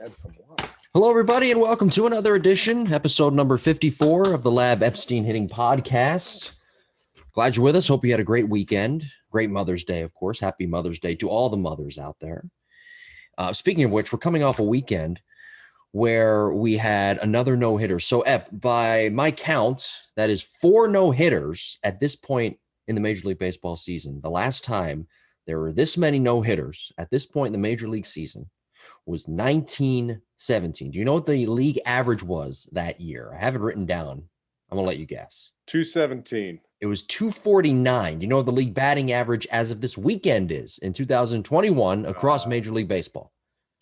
Add some water. Hello, everybody, and welcome to another edition, episode number 54 of the Lab Epstein Hitting Podcast. Glad you're with us. Hope you had a great weekend. Great Mother's Day, of course. Happy Mother's Day to all the mothers out there. Speaking of which, we're coming off a weekend where we had another no-hitter. So, Ep, by my count, that is 4 no-hitters at this point in the Major League Baseball season. The last time there were this many no-hitters at this point in the Major League season was 1917. Do you know what the league average was that year? I have it written down. I'm going to let you guess. 217. It was 249. Do you know what the league batting average as of this weekend is in 2021 across Major League Baseball?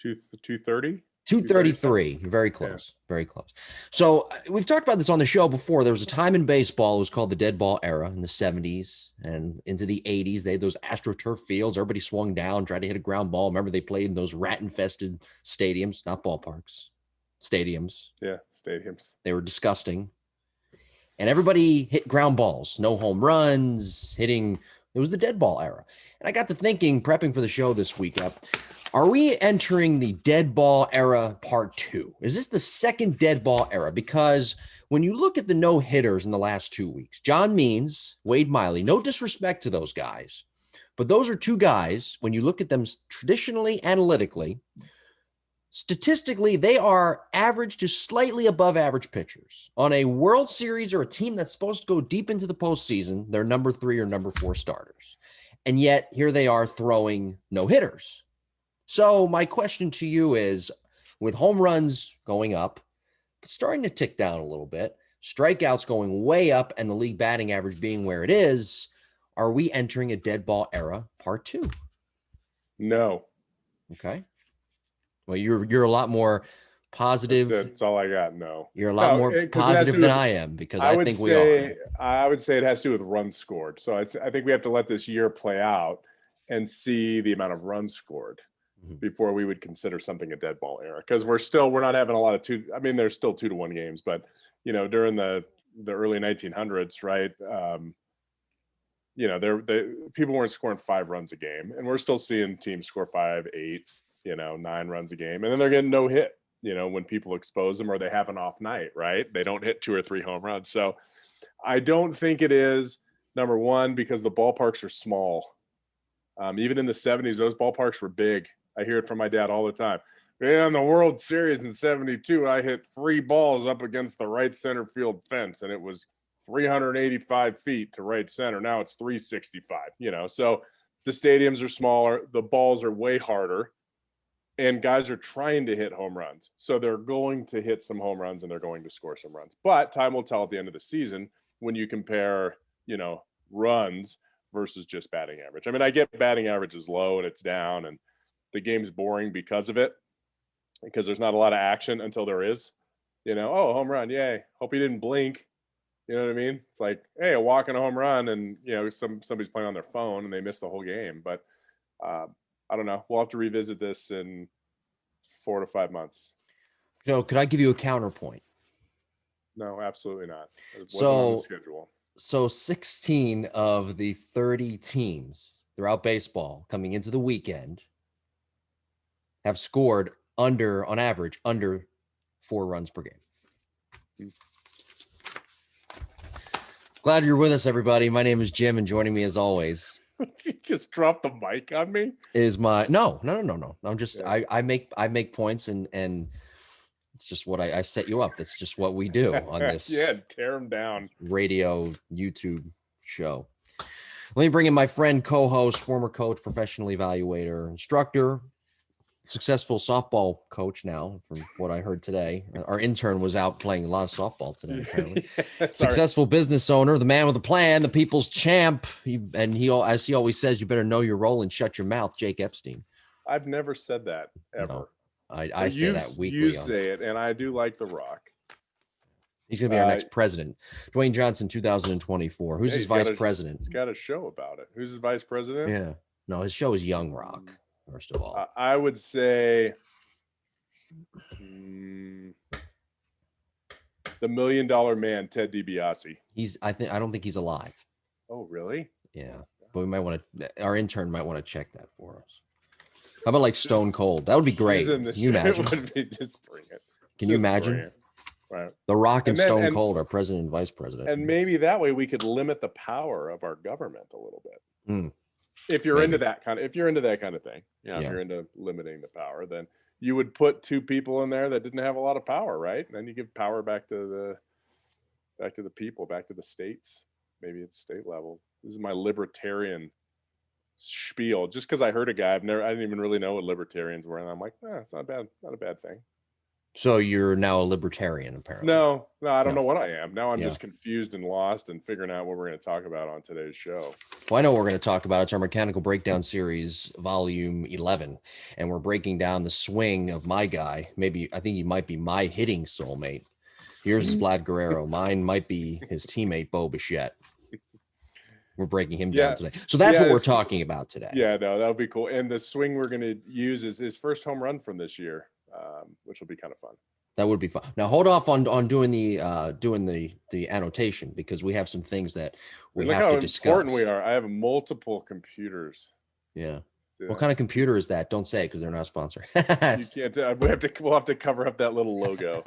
230? 233. Very close. Yeah. Very close. So we've talked about this on the show before. There was a time in baseball, it was called the dead ball era in the 70s and into the 80s. They had those AstroTurf fields. Everybody swung down, tried to hit a ground ball. Remember, they played in those rat-infested stadiums, not ballparks, stadiums. Yeah, stadiums. They were disgusting. And everybody hit ground balls, no home runs, hitting. It was the dead ball era. And I got to thinking, prepping for the show this week, are we entering the dead ball era part 2? Is this the second dead ball era? Because when you look at the no-hitters in the last 2 weeks, John Means, Wade Miley, no disrespect to those guys, but those are two guys, when you look at them traditionally, analytically, statistically, they are average to slightly above average pitchers. On a World Series or a team that's supposed to go deep into the postseason, they're number 3 or number 4 starters. And yet here they are throwing no-hitters. So my question to you is, with home runs going up, but starting to tick down a little bit, strikeouts going way up, and the league batting average being where it is, are we entering a dead ball era part 2? No. Okay. Well, you're a lot more positive. That's all I got. No. You're a lot more positive than I am, because I think we are. I would say it has to do with runs scored. So I think we have to let this year play out and see the amount of runs scored before we would consider something a dead ball era, because we're not having a lot of there's still 2-1 games, but during the early 1900s, right, people weren't scoring 5 runs a game, and we're still seeing teams score 5, 8, 9 runs a game, and then they're getting no hit when people expose them, or they have an off night, right? They don't hit 2 or 3 home runs. So I don't think it is, number one, because the ballparks are small. Even in the 70s, those ballparks were big. I hear it from my dad all the time. In the World Series in 72, I hit 3 balls up against the right center field fence, and it was 385 feet to right center. Now it's 365, So the stadiums are smaller. The balls are way harder, and guys are trying to hit home runs. So they're going to hit some home runs, and they're going to score some runs. But time will tell at the end of the season when you compare, runs versus just batting average. I mean, I get batting average is low and it's down, and the game's boring because of it, because there's not a lot of action until there is, oh, home run, yay. Hope he didn't blink. You know what I mean? It's like, hey, a walk and a home run, and, somebody's playing on their phone and they miss the whole game. But I don't know. We'll have to revisit this in 4 to 5 months. Could I give you a counterpoint? No, absolutely not. It wasn't on the schedule. So 16 of the 30 teams throughout baseball coming into the weekend have scored on average, under 4 runs per game. Glad you're with us, everybody. My name is Jim, and joining me as always. You just dropped the mic on me? No. I'm just, yeah. I make points, and it's just what I set you up. That's just what we do on this. Yeah, tear them down. Radio, YouTube show. Let me bring in my friend, co-host, former coach, professional evaluator, instructor, successful softball coach now, from what I heard today. Our intern was out playing a lot of softball today, apparently. Successful business owner, the man with a plan, the people's champ. As he always says, you better know your role and shut your mouth, Jake Epstein. I've never said that, ever. No, I say that weekly. You say it, and I do like The Rock. He's going to be our next president. Dwayne Johnson, 2024. Who's his vice president? He's got a show about it. Who's his vice president? Yeah. No, his show is Young Rock. First of all, I would say the $1 Million Man, Ted DiBiase. I don't think he's alive. Oh, really? Yeah, but we might want to. Our intern might want to check that for us. How about like Stone Cold? That would be great. Using the Can you imagine? It would be just bring it. Can you Just imagine? bring it. Right. The Rock and And then Stone Cold are president and vice president. and maybe that way we could limit the power of our government a little bit. Mm, If you're maybe. into that kind of, if you're into that kind of thing, if Yeah. you're into limiting the power, then you would put two people in there that didn't have a lot of power, right? And then you give power back to the people, back to the states, maybe at the state level. This is my libertarian spiel. Just because I heard a guy, I didn't even really know what libertarians were, and I'm like, it's not a bad thing. So you're now a libertarian, apparently. No, I don't know what I am. Now I'm Yeah. just confused and lost and figuring out what we're going to talk about on today's show. Well, I know what we're going to talk about. It's our Mechanical Breakdown Series, Volume 11. And we're breaking down the swing of my guy. Maybe, I think he might be my hitting soulmate. Yours is Vlad Guerrero. Mine might be his teammate, Bo Bichette. We're breaking him down today. So that's what we're talking about today. Yeah, no, that would be cool. And the swing we're going to use is his first home run from this year, which will be kind of fun. That would be fun. Now hold off on doing the annotation, because we have some things that we have to discuss. Important we are. I have multiple computers. Yeah. What kind of computer is that? Don't say it, because they're not a sponsor. You can't. We'll have to cover up that little logo.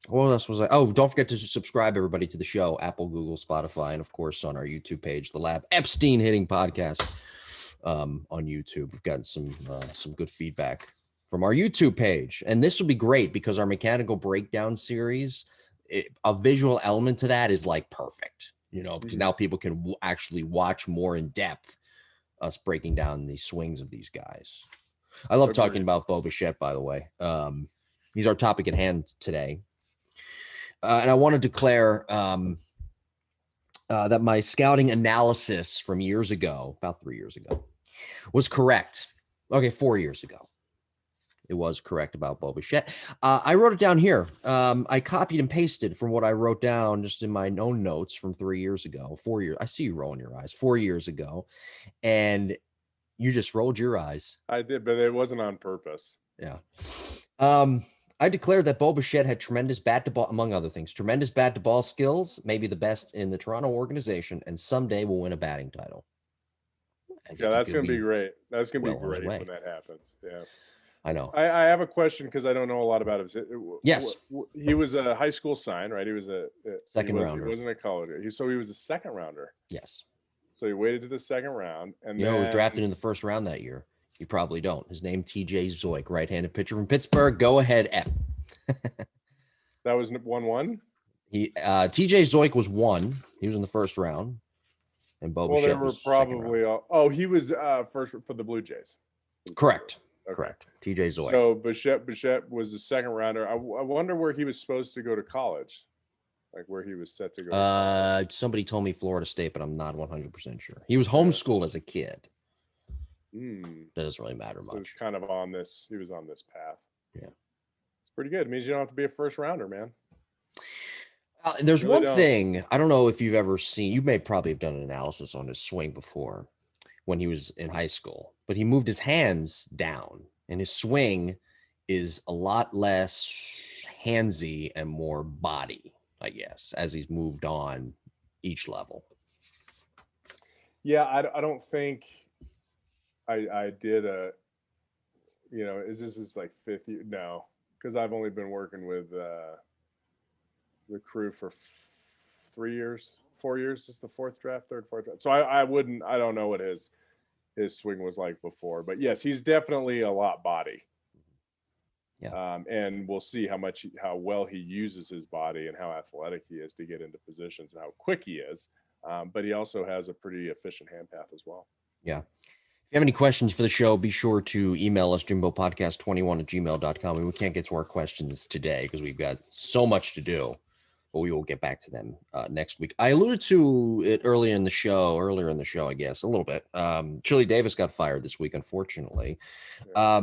What else was I? Oh, don't forget to subscribe, everybody, to the show, Apple, Google, Spotify, and of course on our YouTube page, the Lab Epstein Hitting Podcast on YouTube. We've gotten some good feedback from our YouTube page, and this will be great because our Mechanical Breakdown series, a visual element to that is like perfect, because now people can actually watch more in depth us breaking down the swings of these guys. I love talking about Bo Bichette, by the way. He's our topic at hand today. And I want to declare that my scouting analysis from years ago, about 3 years ago, was correct. Okay, 4 years ago. It was correct about Bo Bichette. I wrote it down here. I copied and pasted from what I wrote down just in my own notes from 3 years ago. 4 years. I see you rolling your eyes. 4 years ago. And you just rolled your eyes. I did, but it wasn't on purpose. Yeah. I declared that Bo Bichette had tremendous bat to ball, among other things, tremendous bat to ball skills, maybe the best in the Toronto organization, and someday will win a batting title. Yeah, that's going to be great. That's going to be well on his great way. when that happens. Yeah. I know. I have a question because I don't know a lot about him. Yes. He was a high school sign, right? He was a second rounder. He wasn't a college. So he was a second rounder. Yes. So he waited to the second round. And then, he was drafted in the first round that year. You probably don't. His name, TJ Zoik, right-handed pitcher from Pittsburgh. Go ahead, Ep. That was 1-1? TJ Zoik was 1. He was in the first round. And Bo Bichette was probably he was first for the Blue Jays. Correct. Okay. Correct. TJ Zoik. So Bichette was the second rounder. I wonder where he was supposed to go to college. Like where he was set to go. Somebody told me Florida State, but I'm not 100% sure. He was homeschooled as a kid. That doesn't really matter much. He was kind of on this. He was on this path. Yeah, it's pretty good. It means you don't have to be a first rounder, man. There's really one thing I don't know if you've ever seen. You may probably have done an analysis on his swing before when he was in high school, but he moved his hands down, and his swing is a lot less handsy and more body, I guess, as he's moved on each level. Yeah, I don't think. I did is this like 5th year? No, because I've only been working with the crew for 4 years. It's the fourth draft. So I don't know what his swing was like before, but yes, he's definitely a lot body. Yeah. And we'll see how well he uses his body and how athletic he is to get into positions and how quick he is. But he also has a pretty efficient hand path as well. Yeah. If you have any questions for the show, be sure to email us, jimbopodcast21@gmail.com. And we can't get to our questions today because we've got so much to do, but we will get back to them next week. I alluded to it earlier in the show, I guess, a little bit. Chili Davis got fired this week, unfortunately. Yeah.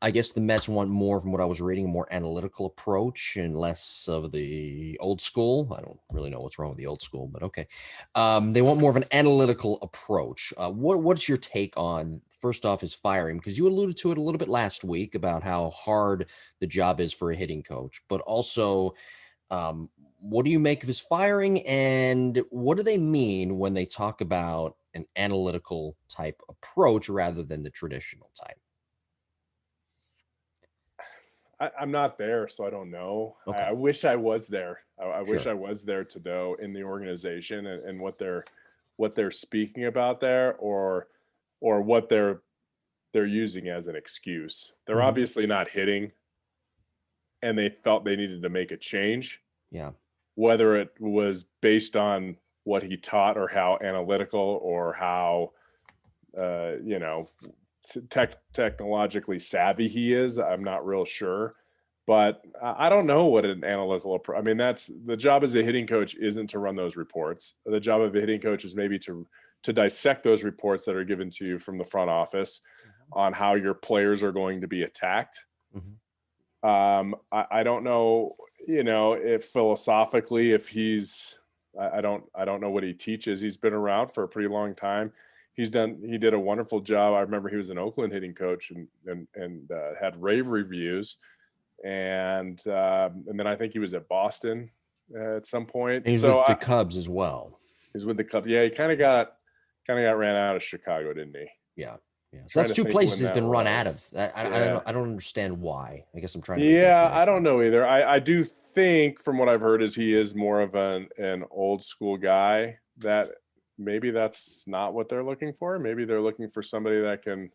I guess the Mets want more, from what I was reading, a more analytical approach and less of the old school. I don't really know what's wrong with the old school, but okay. They want more of an analytical approach. What's your take on, first off, his firing? Because you alluded to it a little bit last week about how hard the job is for a hitting coach, but also what do you make of his firing, and what do they mean when they talk about an analytical type approach rather than the traditional type? I'm not there, so I don't know. Okay. I wish I was there. I wish Sure. I was there to know in the organization and what they're speaking about there, or what they're using as an excuse. They're Mhm. obviously not hitting, and they felt they needed to make a change. Yeah. Whether it was based on what he taught or how analytical or how you know technologically savvy he is, I'm not real sure. But I don't know what an analytical approach. I mean, that's the job as a hitting coach, isn't to run those reports. The job of a hitting coach is maybe to dissect those reports that are given to you from the front office on how your players are going to be attacked. Mhm. I don't know, if philosophically, if he's, I don't know what he teaches. He's been around for a pretty long time. He did a wonderful job. I remember he was an Oakland hitting coach and had rave reviews. And then I think he was at Boston at some point. And he's So with the Cubs as well. he's with the Cubs. Yeah, he kind of got ran out of Chicago, didn't he? Yeah. Yeah. So Trying that's to two think places when he's that been run out was. of. Yeah. I don't understand why. I guess I'm trying to make that Yeah, I don't connection. know either. I do think from what I've heard is he is more of an old school guy, that maybe that's not what they're looking for. Maybe they're looking for somebody that can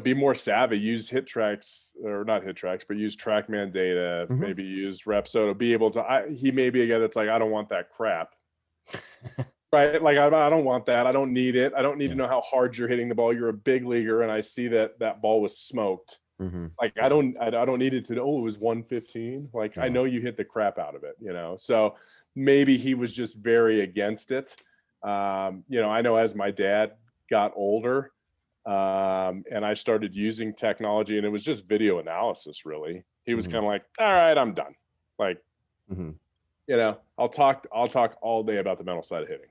be more savvy, use hit tracks, or not hit tracks, but use TrackMan data, Mhm. maybe use Repso to be able to. He may be a guy that's like, I don't want that crap. Right. Like, I don't want that. I don't need it. I don't need to Yeah. know how hard you're hitting the ball. You're a big leaguer, and I see that ball was smoked. Mhm. Like, I don't need it to know, it was 115. Like, I Yeah. know you hit the crap out of it, So maybe he was just very against it. I know as my dad got older, and I started using technology, and it was just video analysis, really. He was Mhm. kind of like, all right, I'm done. Like, Mhm. I'll talk all day about the mental side of hitting.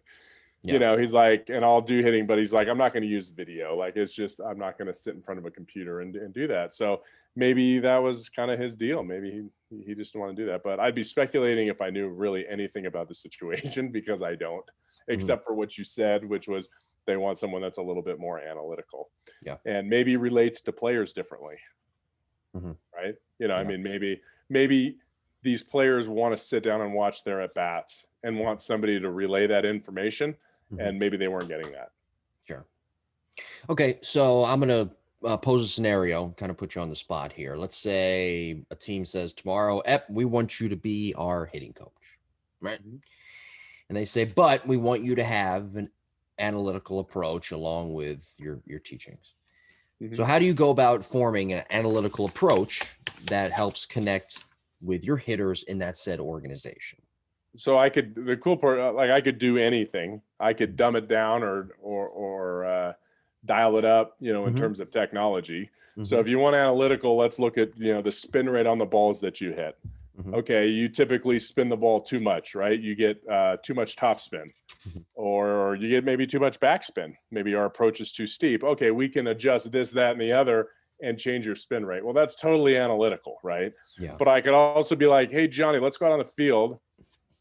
Yeah. He's like, and I'll do hitting, but he's like, I'm not going to use video. Like, it's just, I'm not going to sit in front of a computer and do that. So maybe that was kind of his deal. Maybe he just didn't want to do that. But I'd be speculating if I knew really anything about the situation, because I don't, Mhm. except for what you said, which was they want someone that's a little bit more analytical. Yeah. And maybe relates to players differently. Mhm. Right. I Yeah. mean, maybe these players want to sit down and watch their at bats and want somebody to relay that information. Mhm. And maybe they weren't getting that. Sure. Okay, so I'm gonna pose a scenario, kind of put you on the spot here. Let's say a team says tomorrow, we want you to be our hitting coach, right? Mhm. And they say, but we want you to have an analytical approach along with your teachings. So Mhm. how do you go about forming an analytical approach that helps connect with your hitters in that said organization? So the cool part, like, I could do anything. I could dumb it down or dial it up, in Hmm. terms of technology. So Hmm. if you want analytical, let's look at, the spin rate on the balls that you hit. Hmm. Okay, you typically spin the ball too much, right? You get too much top spin, or you get maybe too much backspin. Maybe our approach is too steep. Okay, we can adjust this, that, and the other and change your spin rate. Well, that's totally analytical, right? Yeah. But I could also be like, hey, Johnny, let's go out on the field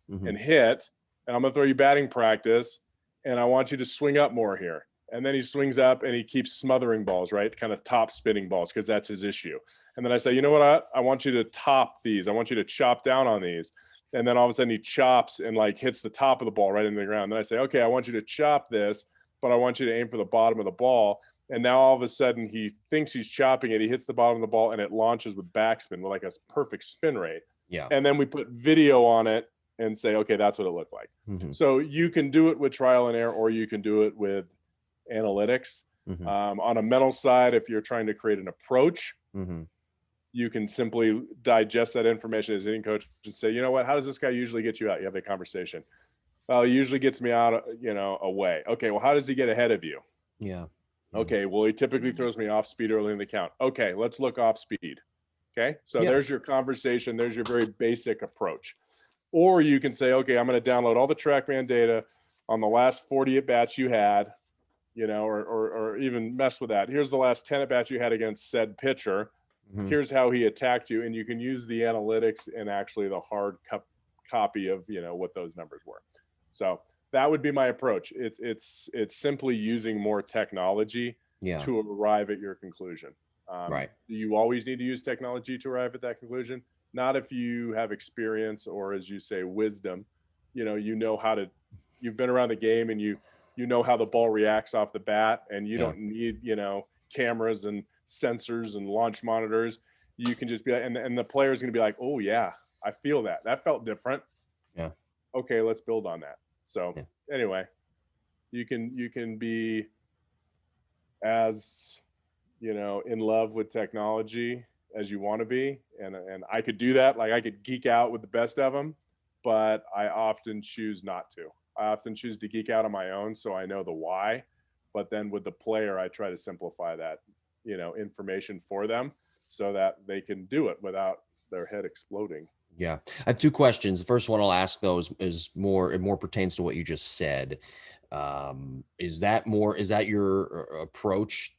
Hmm. and hit, and I'm going to throw you batting practice, and I want you to swing up more here. And then he swings up and he keeps smothering balls, right? Kind of top spinning balls, because that's his issue. And then I say, you know what? I want you to top these. I want you to chop down on these. And then all of a sudden he chops and like hits the top of the ball right into the ground. Then I say, okay, I want you to chop this, but I want you to aim for the bottom of the ball. And now all of a sudden he thinks he's chopping it. He hits the bottom of the ball and it launches with backspin with like a perfect spin rate. Yeah. And then we put video on it and say, okay, that's what it looked like. Hmm. So you can do it with trial and error, or you can do it with analytics. Hmm. On a mental side, if you're trying to create an approach, Hmm. you can simply digest that information as a hitting coach and say, you know what, how does this guy usually get you out? You have a conversation. Well, he usually gets me out, away. Okay, well, how does he get ahead of you? Yeah. Okay, well, he typically throws me off speed early in the count. Okay, let's look off speed. Okay, so Yeah. there's your conversation. There's your very basic approach. Or you can say, okay, I'm going to download all the TrackMan data on the last 40 at bats you had, or even mess with that. Here's the last 10 at bats you had against said pitcher. Hmm. Here's how he attacked you. And you can use the analytics and actually the hard copy of, what those numbers were. So that would be my approach. It's simply using more technology Yeah. to arrive at your conclusion. Right. Do you always need to use technology to arrive at that conclusion? Not if you have experience or, as you say, wisdom. You know how to. You've been around the game and you know how the ball reacts off the bat, and you Yeah. don't need cameras and sensors and launch monitors. You can just be like, and the player's going to be like, oh yeah, I feel that. That felt different. Yeah. Okay, let's build on that. So Yeah. anyway, you can be as in love with technology as you want to be, and I could do that. Like, I could geek out with the best of them, but I often choose not to. I often choose to geek out on my own, so I know the why. But then with the player, I try to simplify that information for them so that they can do it without their head exploding. Yeah. I have two questions. The first one I'll ask though is more pertains to what you just said. Is that your approach?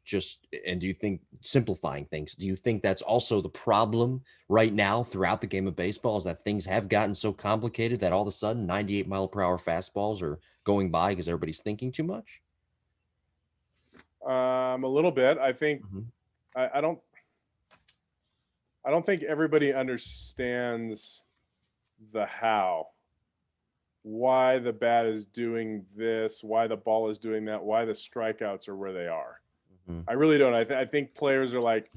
And do you think simplifying things, do you think that's also the problem right now throughout the game of baseball, is that things have gotten so complicated that all of a sudden 98-mile-per-hour fastballs are going by because everybody's thinking too much? A little bit. I think Mhm. I don't think everybody understands the how, why the bat is doing this, why the ball is doing that, why the strikeouts are where they are. Mhm. I really don't. I think players are like,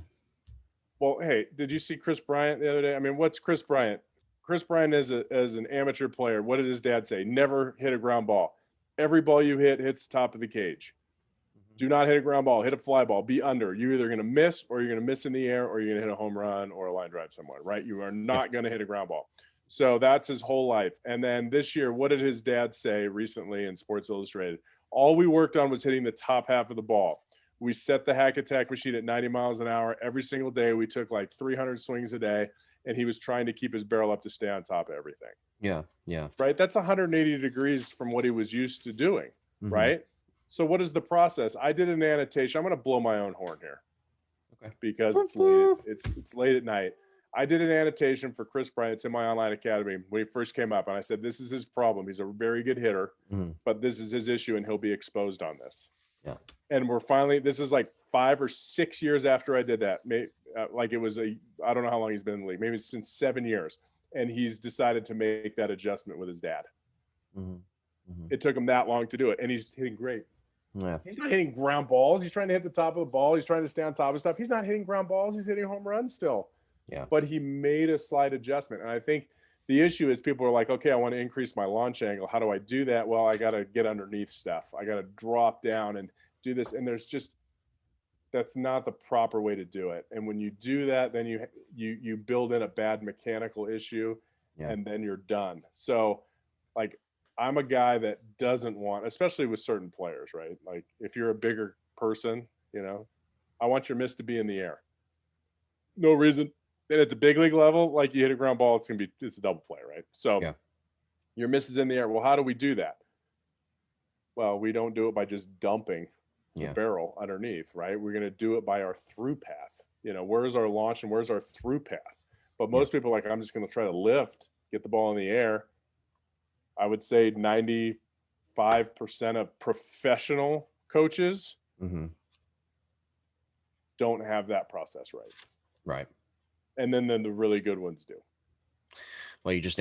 well, hey, did you see Chris Bryant the other day? I mean, what's Chris Bryant? Chris Bryant as an amateur player, what did his dad say? Never hit a ground ball. Every ball you hit hits the top of the cage. Do not hit a ground ball, hit a fly ball, be under. You're either going to miss, or you're going to miss in the air, or you're going to hit a home run or a line drive somewhere, right? You are not going to hit a ground ball. So that's his whole life. And then this year, what did his dad say recently in Sports Illustrated? All we worked on was hitting the top half of the ball. We set the hack attack machine at 90 miles an hour every single day. We took like 300 swings a day, and he was trying to keep his barrel up to stay on top of everything. Yeah. Yeah. Right? That's 180 degrees from what he was used to doing, Mhm. right? So what is the process? I did an annotation. I'm going to blow my own horn here. Okay. Because it's late. It's late at night. I did an annotation for Chris Bryant. It's in my online academy when he first came up, and I said, this is his problem. He's a very good hitter, but this is his issue, and he'll be exposed on this. Yeah. And this is like 5 or 6 years after I did that. I don't know how long he's been in the league. Maybe it's been 7 years, and he's decided to make that adjustment with his dad. It took him that long to do it, and he's hitting great. Yeah. He's not hitting ground balls. He's trying to hit the top of the ball. He's trying to stay on top of stuff. He's not hitting ground balls. He's hitting home runs still. Yeah. But he made a slight adjustment. And I think the issue is people are like, okay, I want to increase my launch angle. How do I do that? Well, I got to get underneath stuff. I got to drop down and do this. And that's not the proper way to do it. And when you do that, then you build in a bad mechanical issue, and then you're done. So, like, I'm a guy that doesn't want, especially with certain players, right? Like, if you're a bigger person, I want your miss to be in the air. No reason. And at the big league level, like, you hit a ground ball, it's a double play, right? So your miss is in the air. Well, how do we do that? Well, we don't do it by just dumping the barrel underneath, right? We're going to do it by our through path. Where's our launch and where's our through path? But most people are like, I'm just going to try to lift, get the ball in the air. I would say 95% of professional coaches don't have that process right. Right. And then the really good ones do. Well, I think you just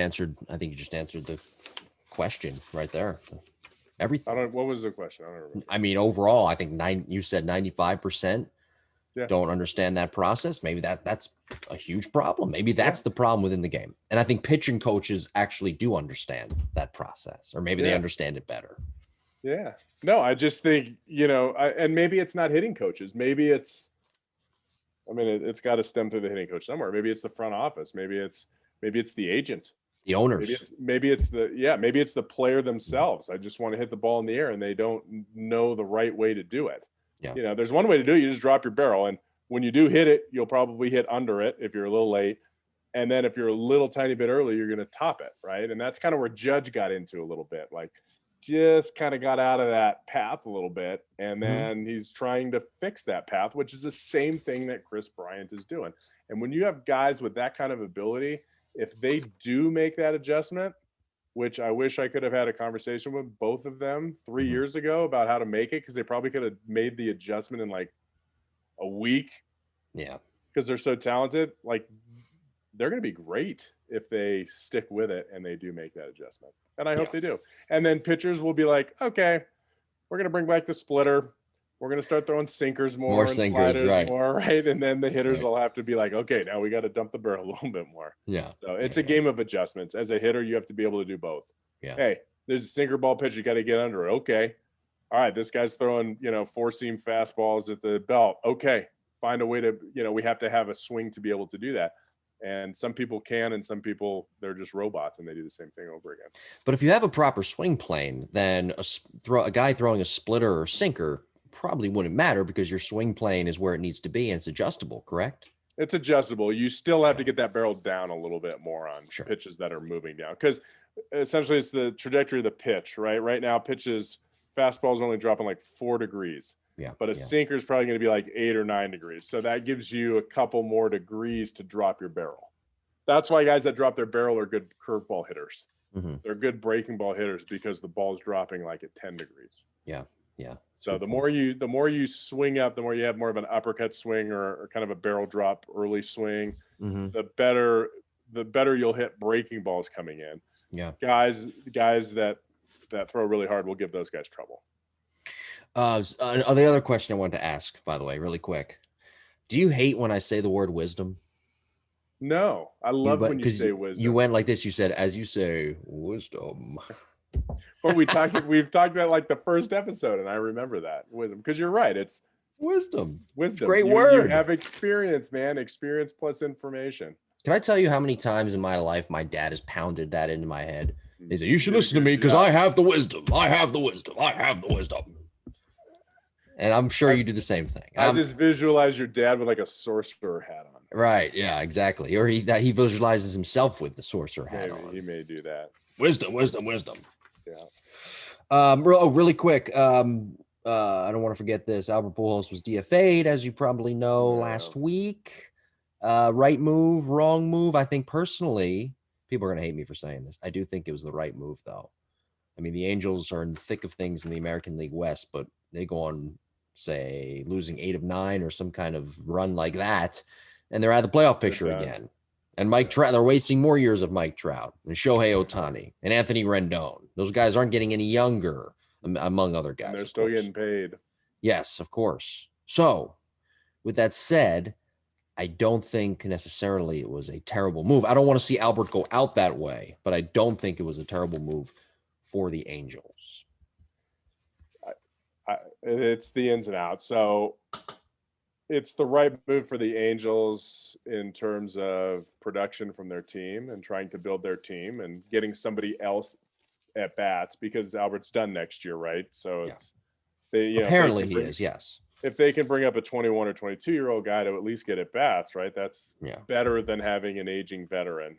answered the question right there. Everything. What was the question? I don't remember. I mean, overall, I think you said 95% don't understand that process. Maybe that's a huge problem. Maybe that's the problem within the game. And I think pitching coaches actually do understand that process, or maybe they understand it better. Yeah. No, I just think, and maybe it's not hitting coaches. Maybe it's got to stem through the hitting coach somewhere. Maybe it's the front office. Maybe it's the agent, the owners. Maybe it's the player themselves. I just want to hit the ball in the air, and they don't know the right way to do it. Yeah. There's one way to do it. You just drop your barrel, and when you do hit it, you'll probably hit under it if you're a little late. And then if you're a little tiny bit early, you're going to top it, right? And that's kind of where Judge got into a little bit. Like, just kind of got out of that path a little bit, and then he's trying to fix that path, which is the same thing that Chris Bryant is doing. And when you have guys with that kind of ability, if they do make that adjustment, which I wish I could have had a conversation with both of them 3 Mhm. years ago about how to make it, because they probably could have made the adjustment in like a week Yeah. because they're so talented. Like, they're going to be great if they stick with it and they do make that adjustment. And I hope Yeah. they do. And then pitchers will be like, okay, we're going to bring back the splitter. We're going to start throwing sinkers more and sinkers, sliders right. more, right? And then the hitters Right. will have to be like, okay, now we got to dump the barrel a little bit more. Yeah. So it's Yeah, a game of adjustments. As a hitter, you have to be able to do both. Yeah. Hey, there's a sinker ball pitch. You got to get under it. Okay. All right. This guy's throwing, four-seam fastballs at the belt. Okay. Find a way to, we have to have a swing to be able to do that. And some people can, and some people, they're just robots and they do the same thing over again. But if you have a proper swing plane, then a guy throwing a splitter or sinker probably wouldn't matter because your swing plane is where it needs to be and it's adjustable, correct? It's adjustable. You still have to get that barrel down a little bit more on pitches that are moving down, because essentially it's the trajectory of the pitch, right? Right now, fastballs are only dropping like 4 degrees. Yeah. But a sinker is probably going to be like 8 or 9 degrees. So that gives you a couple more degrees to drop your barrel. That's why guys that drop their barrel are good curveball hitters. Mm-hmm. They're good breaking ball hitters because the ball's dropping like at 10 degrees. Yeah. Yeah. So the more you swing up, the more you have more of an uppercut swing or kind of a barrel drop early swing, mm-hmm. the better you'll hit breaking balls coming in. Yeah. Guys that throw really hard will give those guys trouble. The other question I wanted to ask, by the way, really quick. Do you hate when I say the word wisdom? No, I love when you say wisdom. You went like this. You said, as you say, wisdom. But we've talked about like the first episode, and I remember that wisdom, because you're right. It's wisdom. Great word. You have experience, man. Experience plus information. Can I tell you how many times in my life my dad has pounded that into my head? He said, "You should listen to me because I have the wisdom. I have the wisdom. I have the wisdom." And I'm sure you do the same thing. I just visualize your dad with like a sorcerer hat on. Right. Yeah, exactly. Or he visualizes himself with the sorcerer hat on. He may do that. Wisdom, wisdom, wisdom. Yeah. Really quick. I don't want to forget this. Albert Pujols was DFA'd, as you probably know, last week. Right move, wrong move. I think personally, people are going to hate me for saying this. I do think it was the right move, though. I mean, the Angels are in the thick of things in the American League West, but they go on, say, losing 8 of 9 or some kind of run like that, and they're out of the playoff picture again. And Mike Trout, they're wasting more years of Mike Trout and Shohei Ohtani and Anthony Rendon. Those guys aren't getting any younger, among other guys. And they're still getting paid. Yes, of course. So, with that said, I don't think necessarily it was a terrible move. I don't want to see Albert go out that way, but I don't think it was a terrible move for the Angels. It's the ins and outs. So it's the right move for the Angels in terms of production from their team and trying to build their team and getting somebody else at bats, because Albert's done next year, right? So it's apparently he is, yes. If they can bring up a 21 or 22-year-old guy to at least get at bats, right? That's better than having an aging veteran.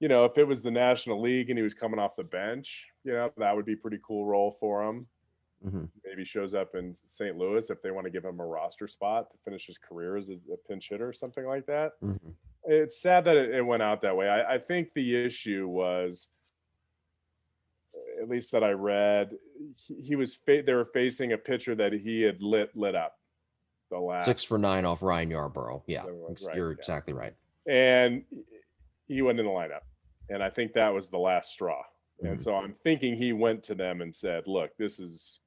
If it was the National League and he was coming off the bench, that would be a pretty cool role for him. Mm-hmm. Maybe shows up in St. Louis if they want to give him a roster spot to finish his career as a pinch hitter or something like that. Mm-hmm. It's sad that it went out that way. I think the issue was, at least that I read, they were facing a pitcher that he had lit up the last 6 for 9 off Ryan Yarbrough. Yeah, you're exactly right. And he went in the lineup, and I think that was the last straw. Mm-hmm. And so I'm thinking he went to them and said, "Look, this is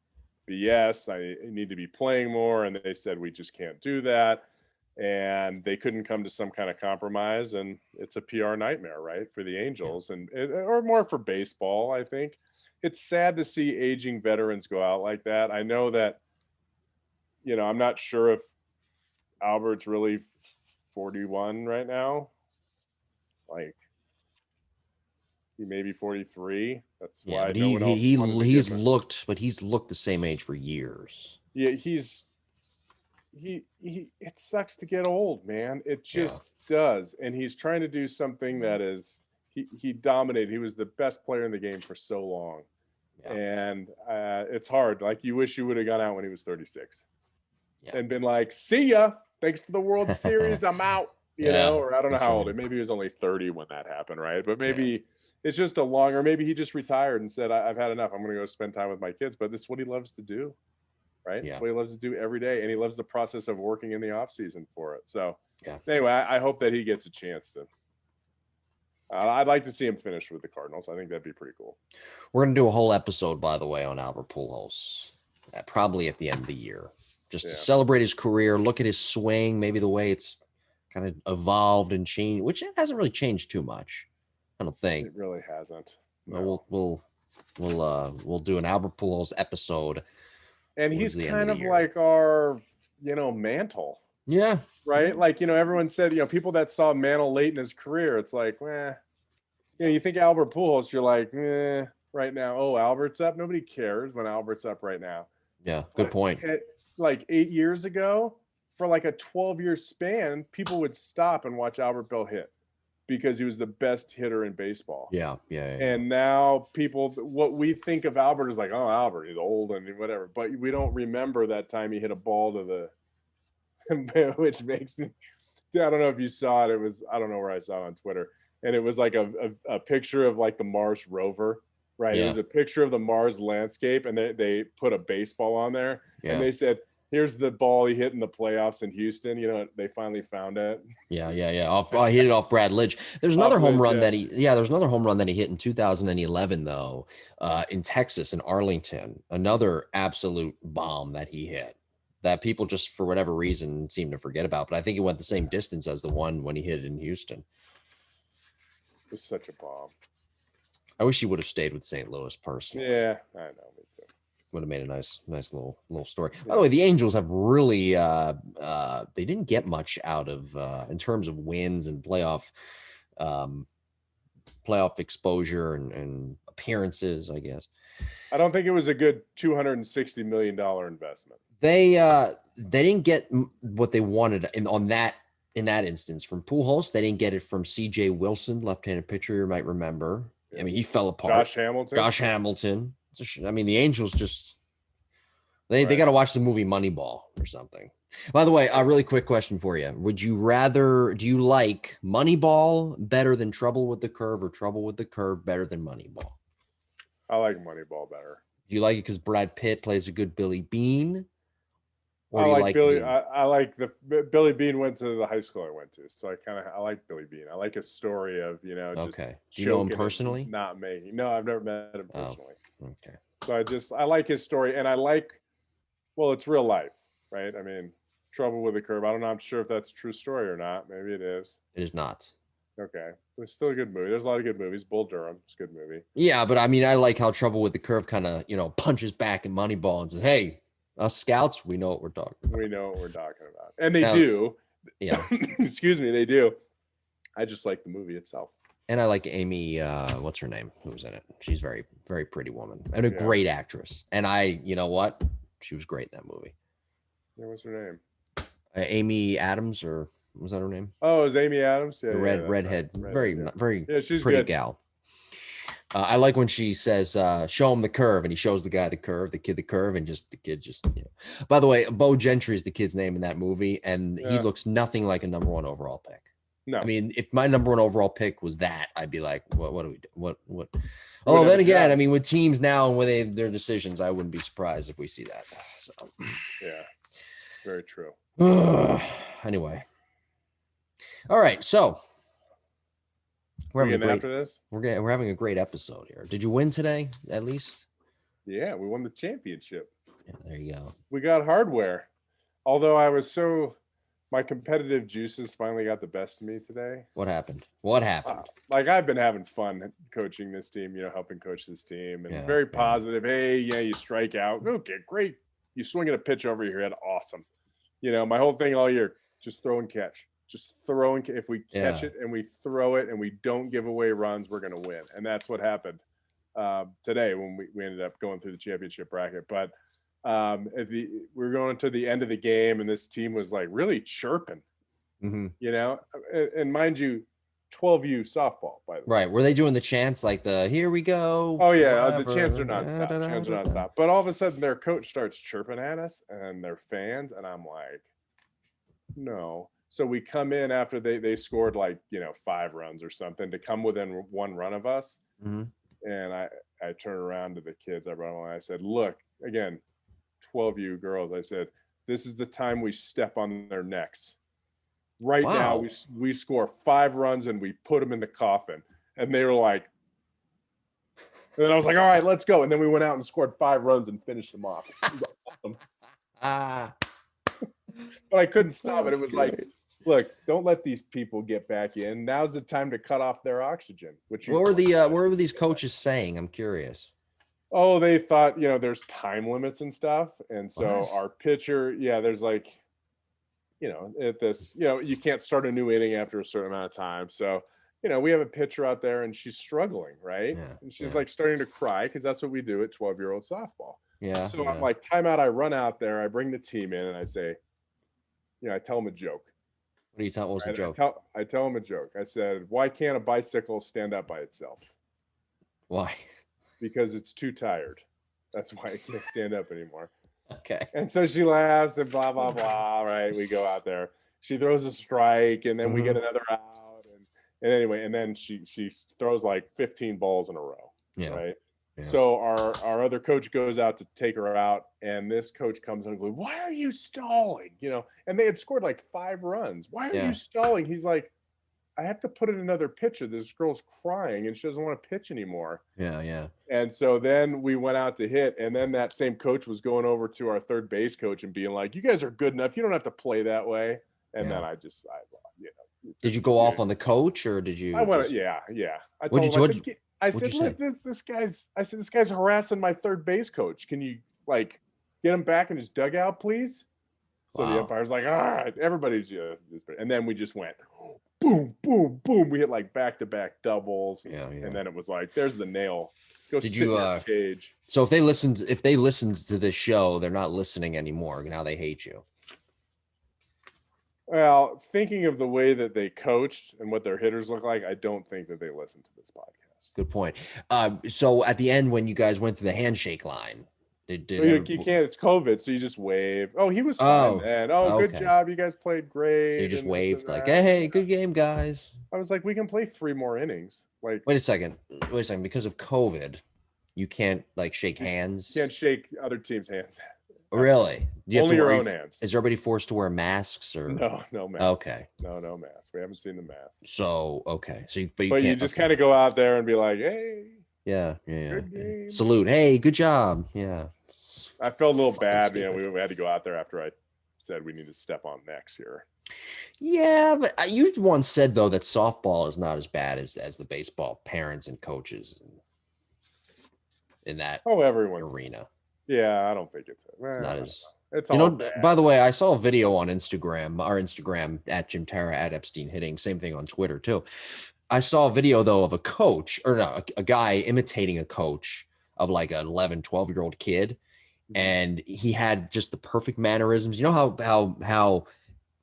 BS. I need to be playing more." And they said, "We just can't do that." And they couldn't come to some kind of compromise, and it's a PR nightmare, right, for the Angels, or more for baseball. I think it's sad to see aging veterans go out like that. I know that, I'm not sure if Albert's really 41 right now. Like, he may be 43. That's why he's looked the same age for years. Yeah, it sucks to get old, man. It just does. And he's trying to do something that is, he dominated. He was the best player in the game for so long. Yeah. And it's hard. Like, you wish you would have gone out when he was 36 and been like, "See ya. Thanks for the World Series. I'm out." Or I don't know how old. Maybe he was only 30 when that happened, right? But maybe it's just a longer, maybe he just retired and said, I've had enough. I'm going to go spend time with my kids. But this is what he loves to do, right? Yeah. It's what he loves to do every day. And he loves the process of working in the off season for it. So Yeah. anyway, I hope that he gets a chance to. I'd like to see him finish with the Cardinals. I think that'd be pretty cool. We're going to do a whole episode, by the way, on Albert Pujols, probably at the end of the year, just to celebrate his career, look at his swing, maybe the way it's kind of evolved and changed, which it hasn't really changed too much. I don't think it really hasn't. No. We'll do an Albert Pujols episode, and he's kind of like our Mantle. Yeah. Right. Like everyone said people that saw Mantle late in his career, it's like you think Albert Pujols, you're like right now. Oh, Albert's up. Nobody cares when Albert's up right now. Yeah, good point. Like 8 years ago, for like a 12-year span, people would stop and watch Albert Bell hit because he was the best hitter in baseball. Yeah. And now people, what we think of Albert is like, oh, Albert, he's old and whatever. But we don't remember that time he hit a ball to the, which makes me, I don't know if you saw it. It was, I don't know where I saw it on Twitter. And it was like a picture of like the Mars rover, right? Yeah. It was a picture of the Mars landscape, and they put a baseball on there. Yeah. And they said, here's the ball he hit in the playoffs in Houston. They finally found it. Yeah. I hit it off Brad Lidge. There's another home run that there's another home run that he hit in 2011, though, in Texas, in Arlington. Another absolute bomb that he hit that people just, for whatever reason, seem to forget about. But I think it went the same distance as the one when he hit it in Houston. It was such a bomb. I wish he would have stayed with St. Louis personally. Yeah, I know. Me too. Would have made a nice little story. By the way, the Angels have really they didn't get much out of in terms of wins and playoff exposure and appearances, I guess. I don't think it was a good $260 million investment. They didn't get what they wanted in that instance from Pujols. They didn't get it from C.J. Wilson, left-handed pitcher, you might remember. I mean, he fell apart. Josh Hamilton. I mean, the Angels just they got to watch the movie Moneyball or something. By the way, a really quick question for you. Do you like Moneyball better than Trouble with the Curve, or Trouble with the Curve better than Moneyball? I like Moneyball better. Do you like it because Brad Pitt plays a good Billy Bean? Or I like Billy. I like Billy Bean went to the high school I went to, so I like Billy Bean. I like his story of Okay. Do you know him personally? Not making. No, I've never met him personally. Oh, okay. So I like his story, and I like. Well, it's real life, right? I mean, Trouble with the Curve. I don't know. I'm sure if that's a true story or not. Maybe it is. It is not. Okay. It's still a good movie. There's a lot of good movies. Bull Durham. It's a good movie. Yeah, but I mean, I like how Trouble with the Curve kind of punches back in Moneyball and says, "Hey, us scouts, we know what we're talking about." We know what we're talking about. And they do. Yeah. Excuse me, they do. I just like the movie itself. And I like Amy, what's her name? Who was in it? She's very, very pretty woman and a great actress. And you know what? She was great in that movie. Yeah, what's her name? Amy Adams, or was that her name? Oh, it was Amy Adams? Yeah. The redhead. Right. Very she's pretty good. gal. I like when she says, show him the curve, and he shows the guy the curve, the kid the curve, and the kid just. By the way, Bo Gentry is the kid's name in that movie, and he looks nothing like a number 1 overall pick. No. I mean, if my number 1 overall pick was that, I'd be like, what do we do? What? Oh, then again, I mean, with teams now and with their decisions, I wouldn't be surprised if we see that. So. Yeah, very true. Anyway. All right, so. We're having a great episode here. Did you win today, at least? Yeah, we won the championship. Yeah, there you go. We got hardware. Although my competitive juices finally got the best of me today. What happened? I've been having fun coaching this team, helping coach this team, and very positive. Hey, you strike out. Okay, great. You swing at a pitch over your head. Awesome. My whole thing all year, just throw and catch. Just throw and if we catch it and we throw it and we don't give away runs, we're going to win. And that's what happened today when we ended up going through the championship bracket. But we're going to the end of the game, and this team was like really chirping, and mind you, 12U softball, by the way. Right. Were they doing the chants like the "Here we go"? Oh yeah, the chants are nonstop. But all of a sudden, their coach starts chirping at us and their fans, and I'm like, no. So we come in after they scored 5 runs or something to come within 1 run of us. Mhm. And I turned around to the kids. I brought them on. I said, look, again, 12 you girls. I said, this is the time we step on their necks. Right now, Wow. we score 5 runs and we put them in the coffin. And they were like, and then I was like, all right, let's go. And then we went out and scored 5 runs and finished them off. It was awesome. Ah, But I couldn't stop it. It that's was great. like, look, don't let these people get back in. Now's the time to cut off their oxygen. Which What were these coaches saying? I'm curious. Oh, they thought, there's time limits and stuff. And so What? our pitcher, there's like, at this, you can't start a new inning after a certain amount of time. So, we have a pitcher out there and she's struggling, right? Yeah, And she's yeah. like starting to cry because that's what we do at 12-year-old softball. Yeah. So yeah. I'm like, timeout. I run out there, I bring the team in and I say, I tell them a joke. What are you telling? What was the Right? joke? I tell them a joke. I said, why can't a bicycle stand up by itself? Why? Because it's too tired. That's why it can't stand up anymore. Okay. And so she laughs and blah, blah, blah. Right. We go out there. She throws a strike and then we get another out. And anyway, and then she throws like 15 balls in a row. Yeah. Right. Yeah. So our other coach goes out to take her out. And this coach comes in and goes, why are you stalling? And they had scored like 5 runs. Why are you stalling? He's like, I have to put in another pitcher. This girl's crying and she doesn't want to pitch anymore. Yeah. Yeah. And so then we went out to hit, and then that same coach was going over to our third base coach and being like, you guys are good enough. You don't have to play that way. And then I Did you go off on the coach or did you? I went, yeah. I told him, I said, look, this guy's harassing my third base coach. Can you like get him back in his dugout, please? So the umpire's like, all right, everybody's and then we just went boom, boom, boom. We hit like back-to-back doubles. And then it was like, there's the nail. Go sit in your cage. So if they listened to this show, they're not listening anymore. Now they hate you. Well, thinking of the way that they coached and what their hitters look like, I don't think that they listen to this podcast. Good point. So at the end, when you guys went through the handshake line, you can't. It's COVID, so you just wave. Oh, he was fine. And good job, you guys played great. So you just waved like, hey, good game, guys. I was like, we can play 3 more innings. Like, wait a second. Because of COVID, you can't like shake hands. You can't shake other teams' hands. Really? Only your own hands. Is everybody forced to wear masks or no masks? Okay. No masks. We haven't seen the masks. So okay. So you but you just kind of go out there and be like, hey. Yeah. Good game. Salute. Hey, good job. Yeah. I felt a little bad. We had to go out there after I said we need to step on necks here. Yeah, but you once said though that softball is not as bad as the baseball parents and coaches in that everyone's arena. Yeah, I don't think it's not as. It's all bad. By the way, I saw a video on Instagram, our Instagram at Jim Tara at Epstein Hitting. Same thing on Twitter too. I saw a video though of a guy imitating a coach of like an 11, 12-year-old kid. And he had just the perfect mannerisms. You know how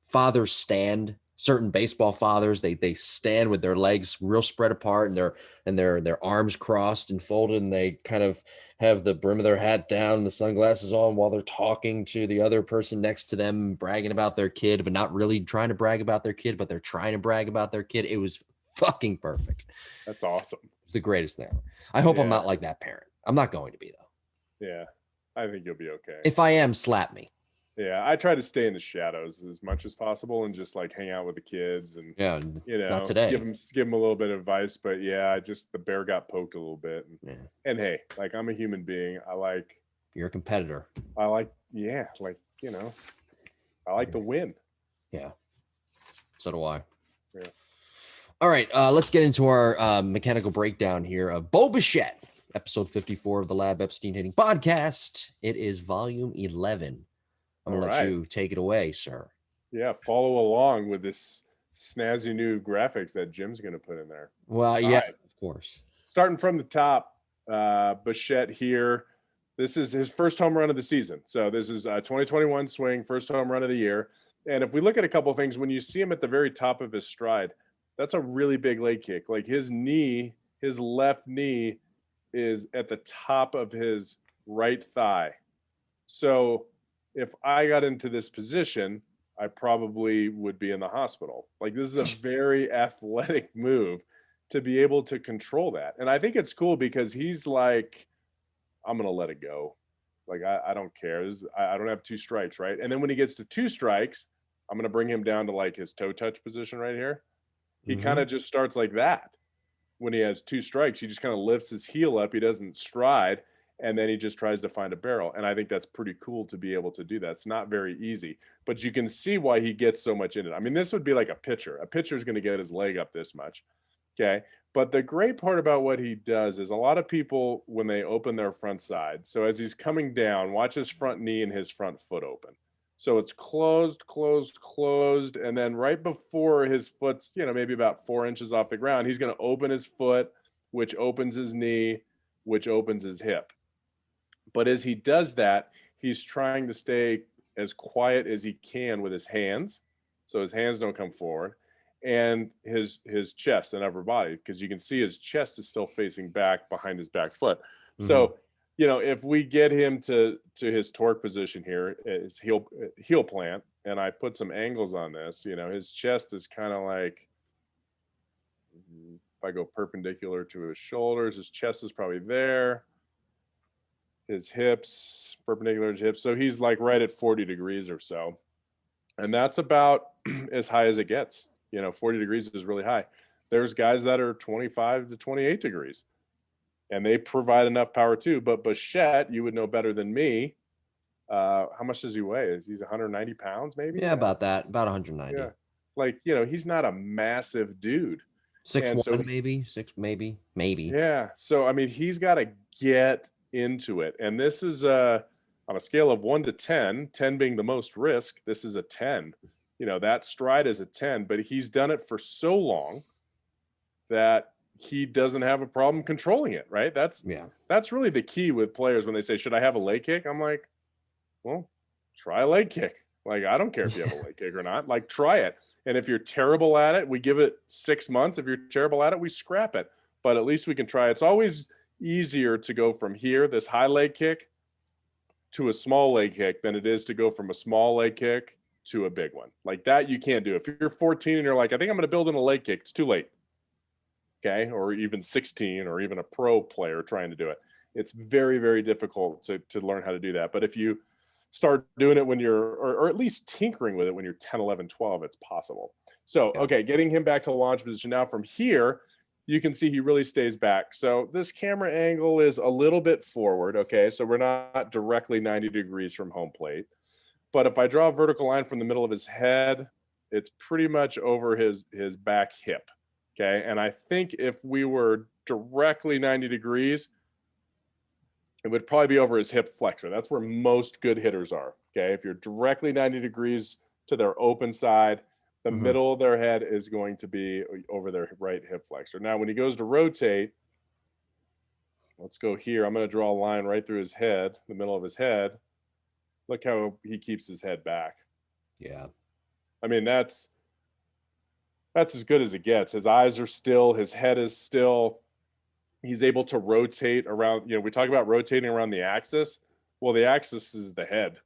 fathers stand, certain baseball fathers, they stand with their legs real spread apart and their arms crossed and folded, and they kind of have the brim of their hat down and the sunglasses on while they're talking to the other person next to them, bragging about their kid, but not really trying to brag about their kid, but they're trying to brag about their kid. It was fucking perfect. That's awesome. It's the greatest thing ever. I hope I'm not like that parent. I'm not going to be though. Yeah. I think you'll be okay. If I am, slap me. Yeah, I try to stay in the shadows as much as possible and just like hang out with the kids and not today. Give them a little bit of advice, but the bear got poked a little bit. And hey, like I'm a human being. You're a competitor. I like to win. Yeah. So do I. Yeah. All right, let's get into our mechanical breakdown here of Bo Bichette. Episode 54 of the Lab Epstein Hitting Podcast. It is volume 11. I'm going to let you take it away, sir. Yeah, follow along with this snazzy new graphics that Jim's going to put in there. Well, of course. Starting from the top, Bichette here. This is his first home run of the season. So this is a 2021 swing, first home run of the year. And if we look at a couple of things, when you see him at the very top of his stride, that's a really big leg kick. Like his left knee is at the top of his right thigh. So if I got into this position, I probably would be in the hospital. Like this is a very athletic move. to be able to control that. And I think it's cool because he's like, I'm going to let it go. Like, I don't care. I don't have 2 strikes, right? And then when he gets to 2 strikes, I'm going to bring him down to like his toe touch position right here. He kind of just starts like that. When he has 2 strikes, he just kind of lifts his heel up. He doesn't stride, and then he just tries to find a barrel. And I think that's pretty cool to be able to do that. It's not very easy, but you can see why he gets so much in it. I mean, this would be like a pitcher. A pitcher is going to get his leg up this much. Okay. But the great part about what he does is a lot of people, when they open their front side, so as he's coming down, watch his front knee and his front foot open. So it's closed, closed, closed. And then right before his foot's, maybe about 4 inches off the ground, he's going to open his foot, which opens his knee, which opens his hip. But as he does that, he's trying to stay as quiet as he can with his hands, so his hands don't come forward, and his chest and upper body, because you can see his chest is still facing back behind his back foot. So if we get him to his torque position here, his heel plant, and I put some angles on this, his chest is kind of like, if I go perpendicular to his shoulders, his chest is probably there. His hips, perpendicular to hips. So he's like right at 40 degrees or so. And that's about as high as it gets. 40 degrees is really high. There's guys that are 25 to 28 degrees. And they provide enough power too. But Bichette, you would know better than me. How much does he weigh? He's 190 pounds, maybe? Yeah, about that. About 190. Yeah. Like, he's not a massive dude. 6'1", so maybe. 6, maybe. Yeah. So, I mean, he's got to get into it. And this is on a scale of 1 to 10, 10 being the most risk, this is a 10. That stride is a 10, but he's done it for so long that he doesn't have a problem controlling it, right? That's really the key with players when they say, should I have a leg kick? I'm like, well, try a leg kick. Like, I don't care if you have a leg kick or not. Like, try it. And if you're terrible at it, we give it 6 months. If you're terrible at it, we scrap it. But at least we can try. It's always easier to go from here, this high leg kick, to a small leg kick than it is to go from a small leg kick to a big one. Like that, you can't do. If you're 14 and you're like, I think I'm going to build in a leg kick, it's too late. Okay. Or even 16, or even a pro player trying to do it. It's very, very difficult to learn how to do that. But if you start doing it when you're, or at least tinkering with it when you're 10, 11, 12, it's possible. So, okay, getting him back to the launch position. Now from here, you can see he really stays back. So this camera angle is a little bit forward, okay? So we're not directly 90 degrees from home plate. But if I draw a vertical line from the middle of his head, it's pretty much over his back hip, okay? And I think if we were directly 90 degrees, it would probably be over his hip flexor. That's where most good hitters are, okay? If you're directly 90 degrees to their open side, the middle of their head is going to be over their right hip flexor. Now, when he goes to rotate, let's go here. I'm going to draw a line right through his head, the middle of his head. Look how he keeps his head back. Yeah. I mean, that's as good as it gets. His eyes are still, his head is still. He's able to rotate around. We talk about rotating around the axis. Well, the axis is the head.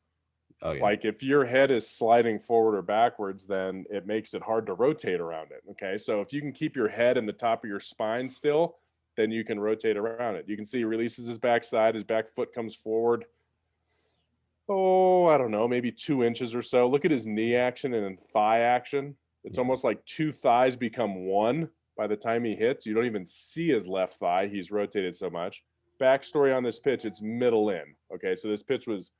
Oh, yeah. Like if your head is sliding forward or backwards, then it makes it hard to rotate around it. Okay. So if you can keep your head in the top of your spine still, then you can rotate around it. You can see he releases his backside, his back foot comes forward. Oh, I don't know, maybe 2 inches or so. Look at his knee action and thigh action. It's almost like 2 thighs become one by the time he hits. You don't even see his left thigh. He's rotated so much. Backstory on this pitch, it's middle in. Okay. So this pitch was